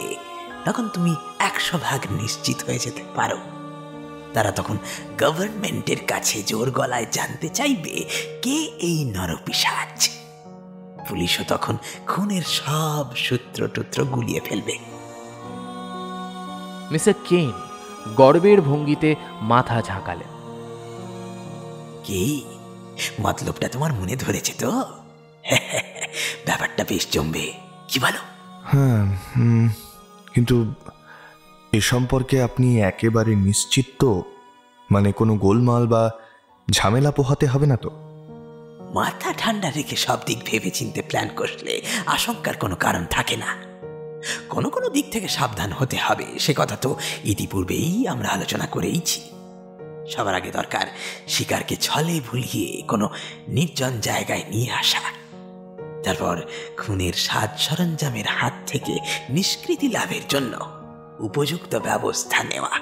তখন তুমি 100% নিশ্চিত হয়ে যেতে পারো তারা তখন গভর্নমেন্টের কাছে জোর গলায় জানতে চাইবে কে এই নরপিশাচ। পুলিশও তখন খুনের সব সূত্র গুলিয়ে ফেলবে। মিস্টার কেন গর্বের ভঙ্গিতে মাথা ঝাঁকালেন। কি মতলবটা তোমার মনে ধরেছে তো? ব্যাপারটা বেশ জমবে, কি বলো? হ্যাঁ, কিন্তু এ সম্পর্কে আপনি একেবারে নিশ্চিত তো? মানে কোনো গোলমাল বা ঝামেলা পোহাতে হবে না তো? মাথা ঠান্ডা রেখে সব দিক ভেবে চিনতে প্ল্যান করলে আশঙ্কার কোনো কারণ থাকে না। কোনো কোনো দিক থেকে সাবধান হতে হবে, সে কথা তো ইতিপূর্বেই আমরা আলোচনা করেইছি। সবার আগে দরকার শিকারকে ছলে ভুলিয়ে কোনো নির্জন জায়গায় নিয়ে আসা, তারপর খুনের সাজ সরঞ্জামের হাত থেকে নিষ্কৃতি লাভের জন্য উপযুক্ত ব্যবস্থা নেওয়া।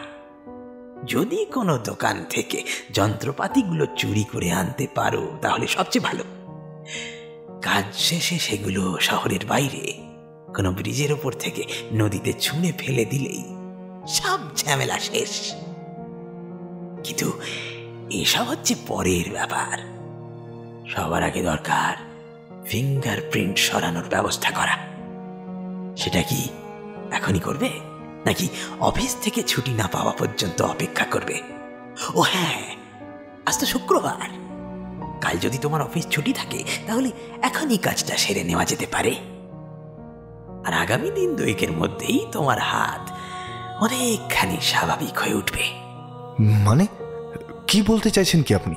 যদি কোনো দোকান থেকে যন্ত্রপাতিগুলো চুরি করে আনতে পারো তাহলে সবচেয়ে ভালো। কাজ শেষে সেগুলো শহরের বাইরে কোনো ব্রিজের ওপর থেকে নদীতে ছুঁড়ে ফেলে দিলেই সব ঝামেলা শেষ। কিন্তু এসব হচ্ছে পরের ব্যাপার। সবার আগে দরকার ফিঙ্গারপ্রিন্ট সরানোর ব্যবস্থা করা। সেটা কি এখনই করবে, নাকি অফিস থেকে ছুটি না পাওয়া পর্যন্ত অপেক্ষা করবে? ও হ্যাঁ, আজ তো শুক্রবার, কাল যদি তোমার অফিস ছুটি থাকে তাহলে এখনই কাজটা সেরে নেওয়া যেতে পারে। আর আগামী দিন 2 মধ্যেই তোমার হাত অনেকখানি স্বাভাবিক হয়ে উঠবে। মানে কি বলতে চাইছেন কি আপনি?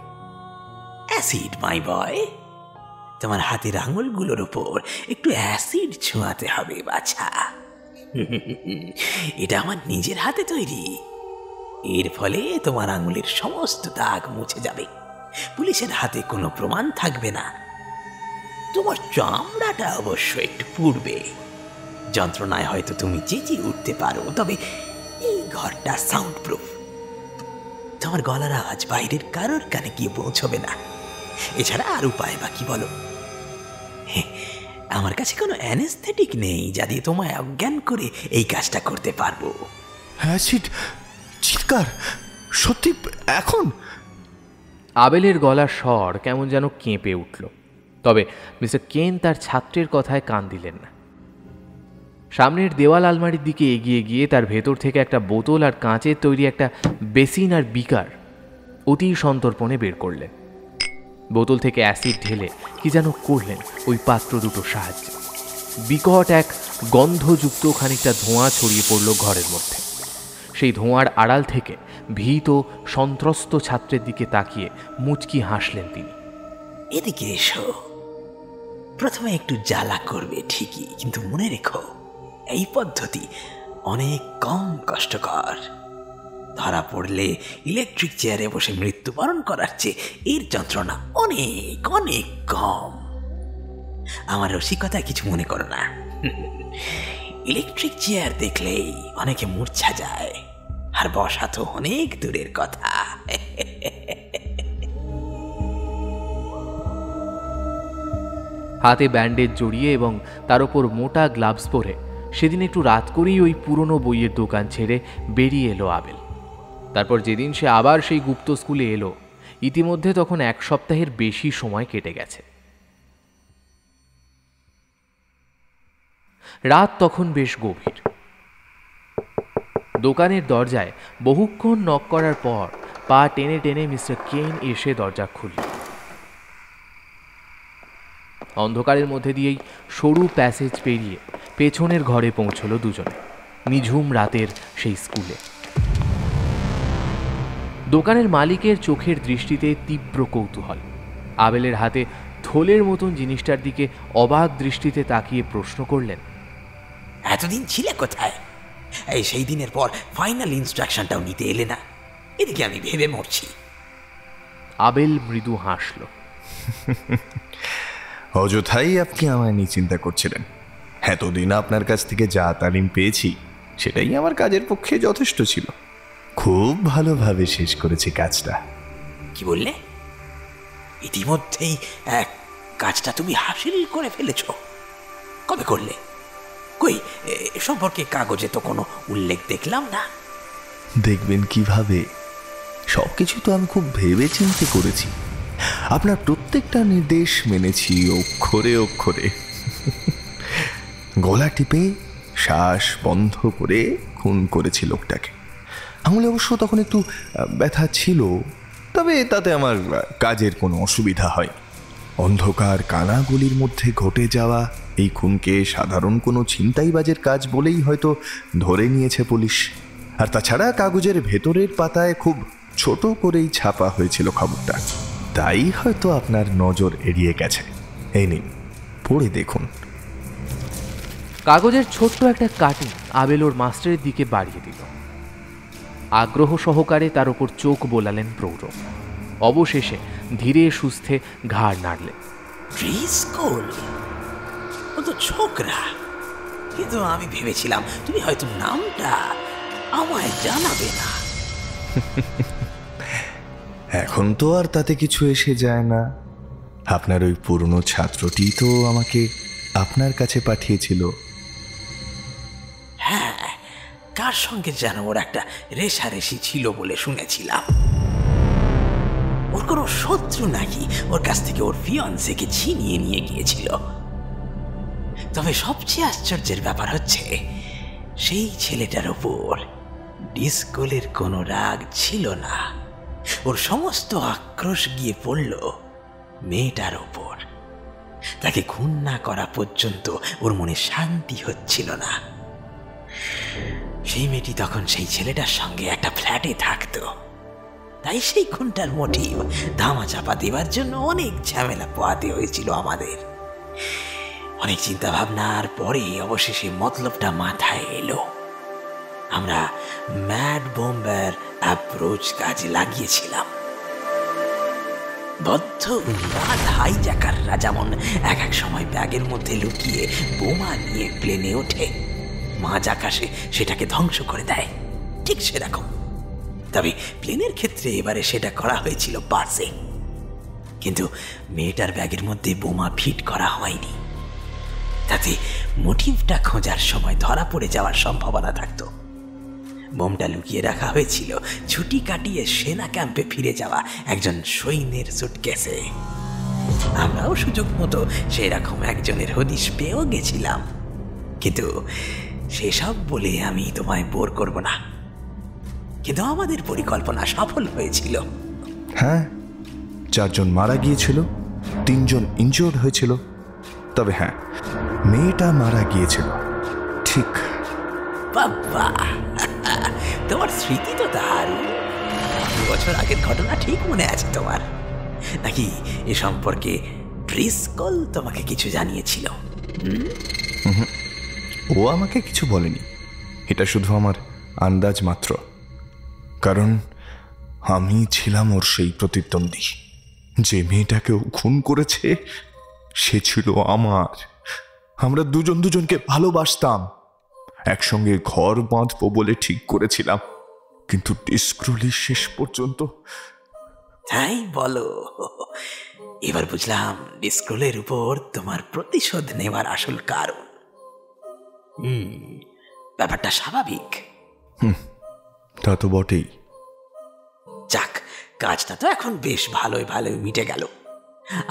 অ্যাসিড মাই বয়, তোমার হাতের আঙুলগুলোর উপর একটু অ্যাসিড ছোঁয়াতে হবে বাছা। এটা আমার নিজের হাতে তৈরি। এর ফলে তোমার আঙুলের সমস্ত দাগ মুছে যাবে, পুলিশের হাতে কোনো প্রমাণ থাকবে না। তোমার চামড়াটা অবশ্য একটু পুড়বে, যন্ত্রণায় হয়তো তুমি চেঁচিয়ে উঠতে পারো, তবে এই ঘরটা সাউন্ড প্রুফ। তোমার গলার আওয়াজ বাইরের কারোর কানে গিয়ে পৌঁছবে না। এছাড়া আর উপায় বাকি বলো? আমার কাছে কোনো অ্যানেস্থেটিক নেই যা দিয়ে তোমায় অজ্ঞান করে এই কাজটা করতে পারবো। অ্যাসিড, চিৎকার, সত্যি এখন? আবেলের গলার স্বর কেমন যেন কেঁপে উঠল, তবে মিস্টার কেন তার ছাত্রের কথায় কান দিলেন না। সামনের দেওয়াল আলমারির দিকে এগিয়ে গিয়ে তার ভেতর থেকে একটা বোতল আর কাঁচের তৈরি একটা বেসিন আর বিকার অতি সন্তর্পণে বের করলেন। বোতল থেকে অ্যাসিড ঢেলে কি যেন করলেন ওই পাত্র দুটোর সাহায্যে। বিকট এক গন্ধযুক্ত খানিকটা ধোঁয়া ছড়িয়ে পড়ল ঘরের মধ্যে। সেই ধোঁয়ার আড়াল থেকে ভীত সন্ত্রস্ত ছাত্রের দিকে তাকিয়ে মুচকি হাসলেন তিনি। এদিকে এসো। প্রথমে একটু জ্বালা করবে ঠিকই, কিন্তু মনে রেখো এই পদ্ধতি অনেক কম কষ্টকর। ধরা পড়লে ইলেকট্রিক চেয়ারে বসে মৃত্যুবরণ করার চেয়ে এর যন্ত্রণা অনেক অনেক কম। আমার রসিকতা কিছু মনে করো না। ইলেকট্রিক চেয়ার দেখলেই অনেকে মূর্ছা যায়, আর বসা তো অনেক দূরের কথা। হাতে ব্যান্ডেজ জড়িয়ে এবং তার উপর মোটা গ্লাভস পরে সেদিন একটু রাত করেই ওই পুরনো বইয়ের দোকান ছেড়ে বেরিয়ে এলো আবেল। তারপর যেদিন সে আবার সেই গুপ্ত স্কুলে এলো, ইতিমধ্যে তখন 1 সপ্তাহের বেশি সময় কেটে গেছে। রাত তখন বেশ গভীর। দোকানের দরজায় বহুক্ষণ নক করার পর পা টেনে টেনে মিস্টার কেন এসে দরজা খুলল। অন্ধকারের মধ্যে দিয়েই সরু প্যাসেজ পেরিয়ে পেছনের ঘরে পৌঁছল দুজনে, নিঝুম রাতের সেই স্কুলে। দোকানের মালিকের চোখের দৃষ্টিতে তীব্র কৌতূহল। আবেলের হাতে থলের মতন জিনিসটার দিকে অবাক দৃষ্টিতে তাকিয়ে প্রশ্ন করলেন, এতদিন ছিলে কোথায়? এই সেই দিনের পর ফাইনাল ইনস্ট্রাকশনটাও নিতে এলে না। এদিকে আমি ভেবে মরছি। আবেল মৃদু হাসল। অযথাই আপনি আমায় নিয়ে চিন্তা করছিলেন। এতদিন আপনার কাছ থেকে যা তালিম পেয়েছি সেটাই আমার কাজের পক্ষে যথেষ্ট ছিল। খুব ভালোভাবে শেষ করেছি কাজটা। কি বললে? ইতিমধ্যেই কাজটা তুমি হাসিল করে ফেলেছ? কবে করলে? কই এ সম্পর্কে কাগজে তো কোনো উল্লেখ দেখলাম না। দেখবেন কিভাবে? সবকিছু তো আমি খুব ভেবে চিন্তে করেছি। আপনার প্রত্যেকটা নির্দেশ মেনেছি অক্ষরে অক্ষরে। গলা টিপে শ্বাস বন্ধ করে খুন করেছি লোকটাকে। আঙুলে অবশ্য তখন একটু ব্যথা ছিল, তবে তাতে আমার কাজের কোনো অসুবিধা হয়। অন্ধকার কানাগুলির মধ্যে ঘটে যাওয়া এই খুনকে সাধারণ কোনো ছিনতাইবাজের কাজ বলেই হয়তো ধরে নিয়েছে পুলিশ। আর তাছাড়া কাগজের ভেতরের পাতায় খুব ছোট করেই ছাপা হয়েছিল খবরটা, তাই হয়তো আপনার নজর এড়িয়ে গেছে। এই নিন, পড়ে দেখুন। কাগজের ছোট্ট একটা কাটিং আবেল ওর মাস্টারের দিকে বাড়িয়ে দিল। আগ্রহ সহকারে তার উপর চোখ বোলালেন প্রৌঢ়। অবশেষে ধীরে সুস্থে ঘাড় নাড়লেন। প্রিস্কুল? ও তো ছোকরা। কিন্তু আমি ভেবেছিলাম তুমি হয়তো নামটা আমায় জানাবে না। এখন তো আর তাতে কিছু এসে যায় না। আপনার ওই পুরনো ছাত্রটি তো আমাকে আপনার কাছে পাঠিয়েছিল। হ্যাঁ, কার সঙ্গে যেন ওর একটা রেশারেশি ছিল বলে শুনেছিলাম। ওর কোনো শত্রু নাকি ওর কাছ থেকে ওর ফিয়ন্সেকে ছিনিয়ে নিয়ে গিয়েছিল। তবে সবচেয়ে আশ্চর্যের ব্যাপার হচ্ছে সেই ছেলেটার ওপর ডিসকোলের কোনো রাগ ছিল না। ওর সমস্ত আক্রোশ গিয়ে পড়ল মেয়েটার ওপর। তাকে খুন না করা পর্যন্ত ওর মনে শান্তি হচ্ছিল না। সেই মেয়েটি তখন সেই ছেলেটার সঙ্গে একটা ফ্ল্যাটে থাকতো, তাই সেই খুনটার মোটিভ ধামাচাপা দেওয়ার জন্য অনেক ঝামেলা পোহাতে হয়েছিল আমাদের। অনেক চিন্তা ভাবনার পরে অবশেষে মতলবটা মাথায় এলো। আমরা ম্যাড বোম্বের অ্যাপ্রোচ কাজে লাগিয়েছিলাম। বদ্ধ উন্মাদ হাইজ্যাকাররা যেমন এক এক সময় ব্যাগের মধ্যে লুকিয়ে বোমা নিয়ে প্লেনে ওঠে, মাঝ আকাশে সেটাকে ধ্বংস করে দেয়, ঠিক সেরকম। তবে প্লেনের ক্ষেত্রে এবারে সেটা করা হয়েছিল বাসে। কিন্তু মেয়েটার ব্যাগের মধ্যে বোমা ফিট করা হয়নি। তাতে মোটিভটা খোঁজার সময় ধরা পড়ে যাওয়ার সম্ভাবনা থাকত। বোমটা লুকিয়ে রাখা হয়েছিল ছুটি কাটিয়ে সেনা ক্যাম্পে ফিরে যাওয়া একজন সৈন্যের সুটকেসে। আমরাও সুযোগ মতো সেরকম একজনের হদিশ পেয়েও গেছিলাম। কিন্তু সেসব বলে আমি তোমায় বোর করব না। কিন্তু আমাদের পরিকল্পনা সফল হয়েছিল। হ্যাঁ, 4 জন মারা গিয়েছিল, 3 জন ইনজোর্ড হয়েছিল। তবে হ্যাঁ, মেয়েটা মারা গিয়েছিল ঠিক। বাবা, তোমার স্মৃতি তো দারুণ। 2 বছর আগের ঘটনা ঠিক মনে আছে তোমার? নাকি এ সম্পর্কে প্রিস্কুল তোমাকে কিছু জানিয়েছিল? ও আমাকে কিছু বলেনি। এটা শুধু আমার আন্দাজ মাত্র, কারণ আমি ছিলাম ওর সেই প্রতিদ্বন্দ্বী। যে মেয়েটাকে ও খুন করেছে সে ছিল আমার। আমরা দুজন দুজনকে ভালোবাসতাম, একসঙ্গে ঘর বাঁধবো বলে ঠিক করেছিলাম, কিন্তু ডিসক্রোলি শেষ পর্যন্ত। তাই বলো? এবার বুঝলাম ডিসক্রোলের উপর তোমার প্রতিশোধ নেওয়ার আসল কারণ। ব্যাপারটা স্বাভাবিক। তা তো বটেই। যাক, কাজটা তো এখন বেশ ভালোই ভালোই মিটে গেল,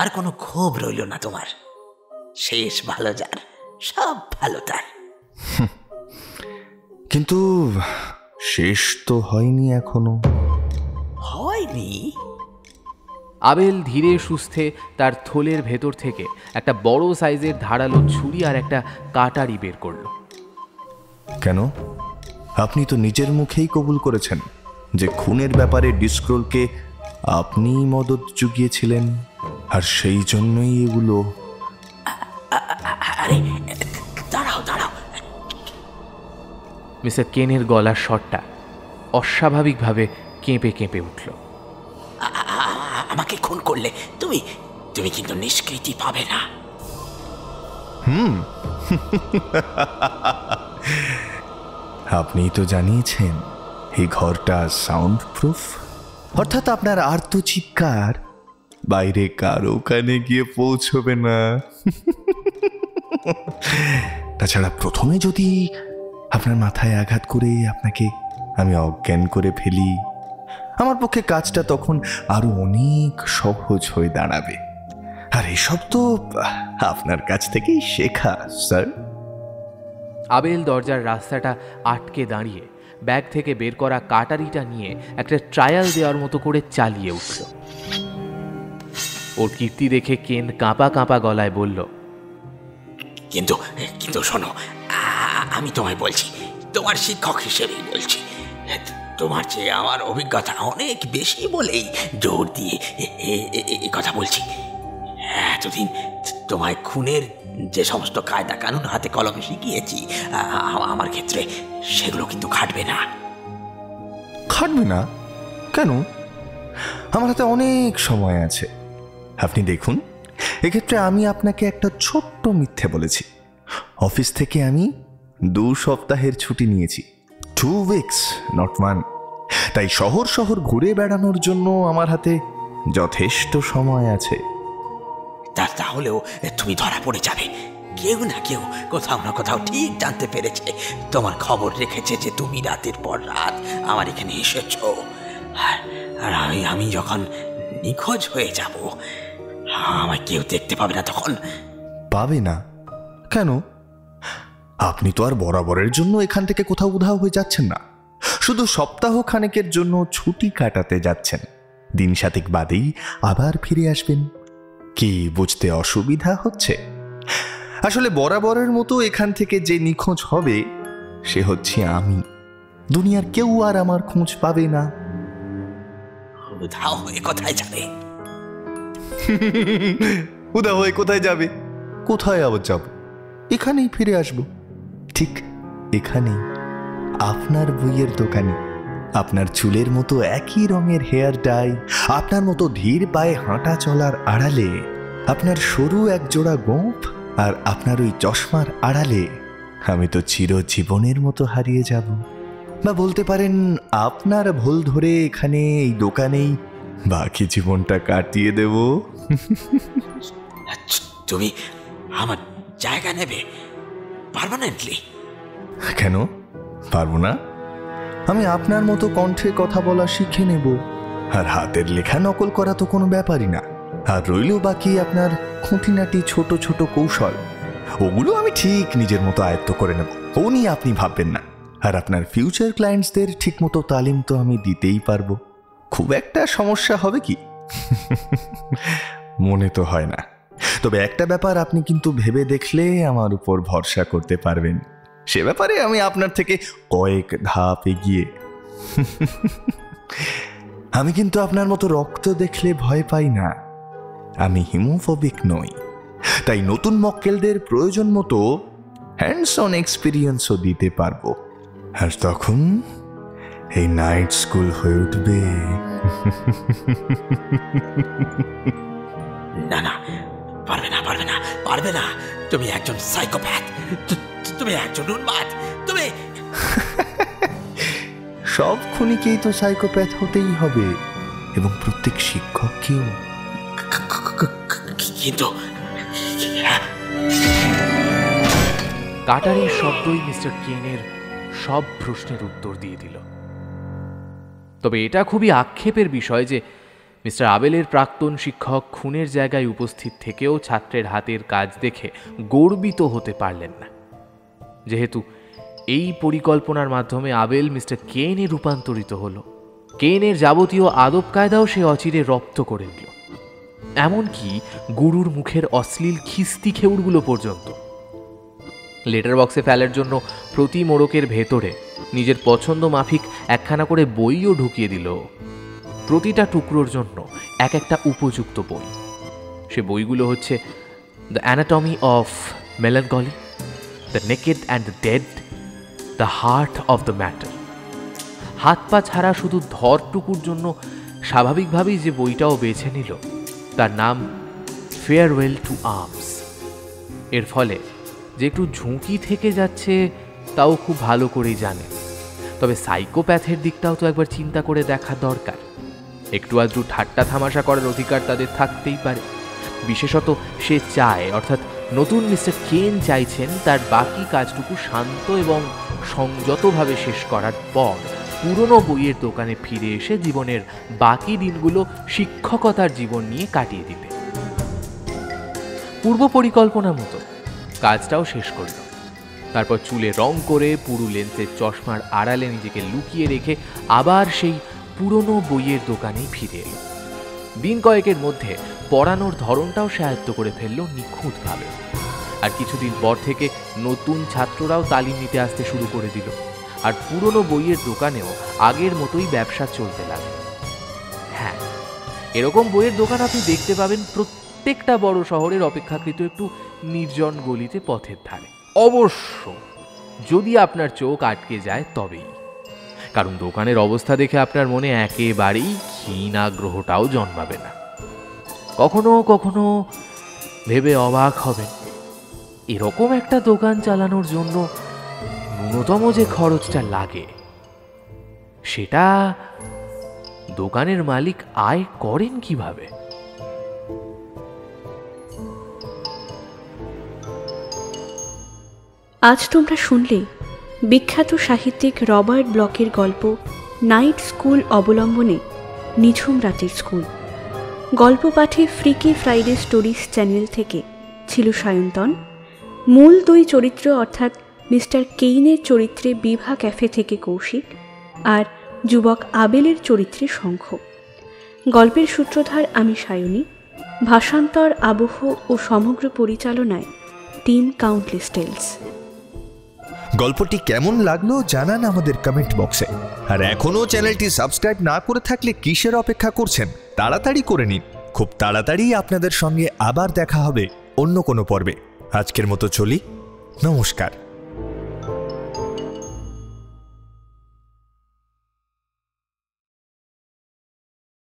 আর কোনো ক্ষোভ রইল না তোমার। শেষ ভালো যার, সব ভালো তার। কিন্তু শেষ তো হয়নি এখনো। হয়নি? আবেল ধীরে সুস্থে তার থলের ভেতর থেকে একটা বড় সাইজের ধারালো ছুরি আর একটা কাটারি বের করলো। কেন? আপনি তো নিজের মুখেই কবুল করেছেন যে খুনের ব্যাপারে ডিসক্রোলকে আপনিই মদত জুগিয়েছিলেন, আর সেই জন্যই এগুলো। আরে দাঁড়াও দাঁড়াও। মিস্টার কেনের গলার স্বরটা অস্বাভাবিকভাবে কেঁপে কেঁপে উঠল। আমাকে খুন করলে তুমি তুমি কিন্তু নিষ্কৃতি পাবে না। আপনি তো জানিয়েছেন এই ঘরটা সাউন্ড প্রুফ, অর্থাৎ আপনার আর্তচিৎকার বাইরে কারো কানে গিয়ে পৌঁছবে না। তাছাড়া প্রথমে যদি আপনার মাথায় আঘাত করে আপনাকে আমি অজ্ঞান করে ফেলি, আমার পক্ষে কাজটা তখন আরো অনেক সহজ হয়ে দাঁড়াবে। আর এসব তো আপনার কাছ থেকেই শেখা, স্যার। আবেল দরজার রাস্তাটা আটকে দাঁড়িয়ে ব্যাগ থেকে বের করা কাটারিটা নিয়ে একটা ট্রায়াল দেওয়ার মতো করে চালিয়ে উঠল। ওর কীর্তি দেখে কেন কাঁপা কাঁপা গলায় বলল, কিন্তু কিন্তু শোনো, আমি তোমায় বলছি, তোমার শিক্ষক হিসেবেই বলছি, তোমার চেয়ে আমার অভিজ্ঞতা অনেক বেশি বলেই জোর দিয়ে এ কথা বলছি। এতদিন তোমায় খুনের যে সমস্ত কায়দা কানুন হাতে কলমে শিখিয়েছি, আমার ক্ষেত্রে সেগুলো কিন্তু খাটবে না। খাটবে না কেন? আমার হাতে অনেক সময় আছে। আপনি দেখুন, এক্ষেত্রে আমি আপনাকে একটা ছোট্ট মিথ্যে বলেছি। অফিস থেকে আমি 2 সপ্তাহের ছুটি নিয়েছি, 2 উইকস, নট 1। তাই শহর শহর ঘুরে বেড়ানোর জন্য আমার হাতে যথেষ্ট সময় আছে। তাহলেও তুমি ধরা পড়ে যাবে। কেউ না কেউ কোথাও না কোথাও ঠিক জানতে পেরেছে, তোমার খবর রেখেছে যে তুমি রাতের পর রাত আমার এখানে এসেছো। আর আমি যখন নিখোঁজ হয়ে যাব, আমায় কেউ দেখতে পাবে না তখন। পাবে না কেন? আপনি তো আর বরাবরের জন্য এখান থেকে কোথাও উধাও হয়ে যাচ্ছেন না, শুধু সপ্তাহ খানেকের জন্য ছুটি কাটাতে যাচ্ছেন। দিন 7 বাদেই আবার ফিরে আসবেন। কি বুঝতে অসুবিধা হচ্ছে? আসলে বরাবরের মতো এখান থেকে যে নিখোঁজ হবে সে হচ্ছে আমি। দুনিয়ার কেউ আর আমার খোঁজ পাবে না। উধাও হয়ে কোথায় যাবে? উধাও হয়ে কোথায় যাবে? কোথায় আবার যাব? এখানেই ফিরে আসব, ঠিক এখানেই, আপনার বইয়ের দোকানে। আপনার চুলের মতো একই রঙের হেয়ার ডাই, আপনার মতো ধীর পায়ে হাঁটা চলার আড়ালে, আপনার সরু এক জোড়া গোঁফ আর আপনার ওই চশমার আড়ালে আমি তো চিরজীবনের মতো হারিয়ে যাব। বা বলতে পারেন আপনার ভুল ধরে এখানে এই দোকানেই বাকি জীবনটা কাটিয়ে দেব। তুমি আমার জায়গা নেবে পার্মানেন্টলি? কেন পারবো না? আমি আপনার মতো কণ্ঠে কথা বলা শিখে নেব, আর হাতের লেখা নকল করা তো কোনো ব্যাপারই না। আর রইল বাকি আপনার খুঁটিনাটি ছোট ছোট কৌশল, ওগুলো আমি ঠিক নিজের মতো আয়ত্ত করে নেব, ও নিয়ে আপনি ভাববেন না। আর আপনার ফিউচার ক্লায়েন্টসদের ঠিক মতো তালিম তো আমি দিতেই পারবো। খুব একটা সমস্যা হবে কি? মনে তো হয় না। তবে একটা ব্যাপার আপনি কিন্তু ভেবে দেখলে আমার উপর ভরসা করতে পারবেন। সে ব্যাপারে আমি আপনার থেকে কয়েক ধাপ এগিয়ে। আমি কিন্তু আপনার মতো রক্ত দেখলে ভয় পাই না। আমি হিমোফোবিক নই, তাই নতুন মক্কেলদের প্রয়োজন মতো হ্যান্ডস অন এক্সপিরিয়েন্সও দিতে পারবো। আর তখন এই নাইট স্কুল হয়ে উঠবে। না না, পারবে না পারবে না। পারবে না। তুমি একজন সাইকোপ্যাথ, তুমি একজন উন্মাদ, তুমি। সব খুনিকেই তো সাইকোপ্যাথ হতেই হবে, এবং প্রত্যেক শিক্ষককেও। কিন্তু কাটারির শব্দই মিস্টার কেনের সব প্রশ্নের উত্তর দিয়ে দিল। তবে এটা খুবই আক্ষেপের বিষয় যে মিস্টার আবেলের প্রাক্তন শিক্ষক খুনের জায়গায় উপস্থিত থেকেও ছাত্রের হাতের কাজ দেখে গর্বিত হতে পারলেন না, যেহেতু এই পরিকল্পনার মাধ্যমে আবেল মিস্টার কেনে রূপান্তরিত হলো। কেনের যাবতীয় আদব কায়দাও সে অচিরে রপ্ত করে নিল, এমনকি গুরুর মুখের অশ্লীল খিস্তি খেউড়গুলো পর্যন্ত। লেটার বক্সে ফেলার জন্য প্রতি মোড়কের ভেতরে নিজের পছন্দ মাফিক একখানা করে বইও ঢুকিয়ে দিল, প্রতিটা টুকরোর জন্য এক একটা উপযুক্ত বই। সে বইগুলো হচ্ছে the anatomy of melancholy, the naked and the dead, the heart of the matter. হাত পা ছাড়া শুধু ধরটুকুর জন্য স্বাভাবিকভাবেই যে বইটাও বেছে নিল তার নাম ফেয়ারওয়েল টু আর্মস। এর ফলে যে একটু ঝুঁকি থেকে যাচ্ছে তাও খুব ভালো করেই জানে, তবে সাইকোপ্যাথের দিকটাও তো একবার চিন্তা করে দেখা দরকার। একটু আধটু ঠাট্টা তামাশা করার অধিকার তাদের থাকতেই পারে। বিশেষত সে চায়, অর্থাৎ নতুন মিস্টার কেন চাইছেন তার বাকি কাজটুকু শান্ত এবং সংযতভাবে শেষ করার পর পুরনো বইয়ের দোকানে ফিরে এসে জীবনের বাকি দিনগুলো শিক্ষকতার জীবন নিয়ে কাটিয়ে দিতে। পূর্ব পরিকল্পনা মতো কাজটাও শেষ করল। তারপর চুলে রং করে পুরু লেন্সের চশমার আড়ালে নিজেকে লুকিয়ে রেখে আবার সেই পুরনো বইয়ের দোকানেই ফিরে এলো। দিন কয়েকের মধ্যে পড়ানোর ধরনটাও সে আয়ত্ত করে ফেলল নিখুঁতভাবে। আর কিছুদিন পর থেকে নতুন ছাত্ররাও তালিম নিতে আসতে শুরু করে দিল, আর পুরনো বইয়ের দোকানেও আগের মতোই ব্যবসা চলতে লাগলো। হ্যাঁ, এরকম বইয়ের দোকান আপনি দেখতে পাবেন প্রত্যেকটা বড় শহরের অপেক্ষাকৃত একটু নির্জন গলিতে পথের ধারে, অবশ্য যদি আপনার চোখ আটকে যায় তবেই। কারণ দোকানের অবস্থা দেখে আপনার মনে একেবারেই ক্ষীণ আগ্রহটাও জন্মাবে না। কখনো কখনো ভেবে অবাক হবেন, এরকম একটা দোকান চালানোর জন্য ন্যূনতম যে খরচটা লাগে সেটা দোকানের মালিক আয় করেন কিভাবে। আজ তোমরা শুনলে বিখ্যাত সাহিত্যিক রবার্ট ব্লকের গল্প নাইট স্কুল অবলম্বনে নিঝুম রাতের স্কুল। গল্প পাঠে ফ্রিকি ফ্রাইডে স্টোরিজ চ্যানেল থেকে ছিল সায়ন্তন। মূল দুই চরিত্র অর্থাৎ মিস্টার কেইনের চরিত্রে বিভা ক্যাফে থেকে কৌশিক আর যুবক আবেলের চরিত্রে শঙ্খ। গল্পের সূত্রধার আমি সায়নী। ভাষান্তর, আবহ ও সমগ্র পরিচালনায় টিম কাউন্টলেস টেলস। গল্পটি কেমন লাগলো জানান আমাদের কমেন্ট বক্সে। আর এখনো চ্যানেলটি সাবস্ক্রাইব না করে থাকলে কিসের অপেক্ষা করছেন, তাড়াতাড়ি করে নিন। খুব তাড়াতাড়ি আপনাদের সঙ্গে আবার দেখা হবে অন্য কোনো পর্বে। আজকের মতো চলি, নমস্কার।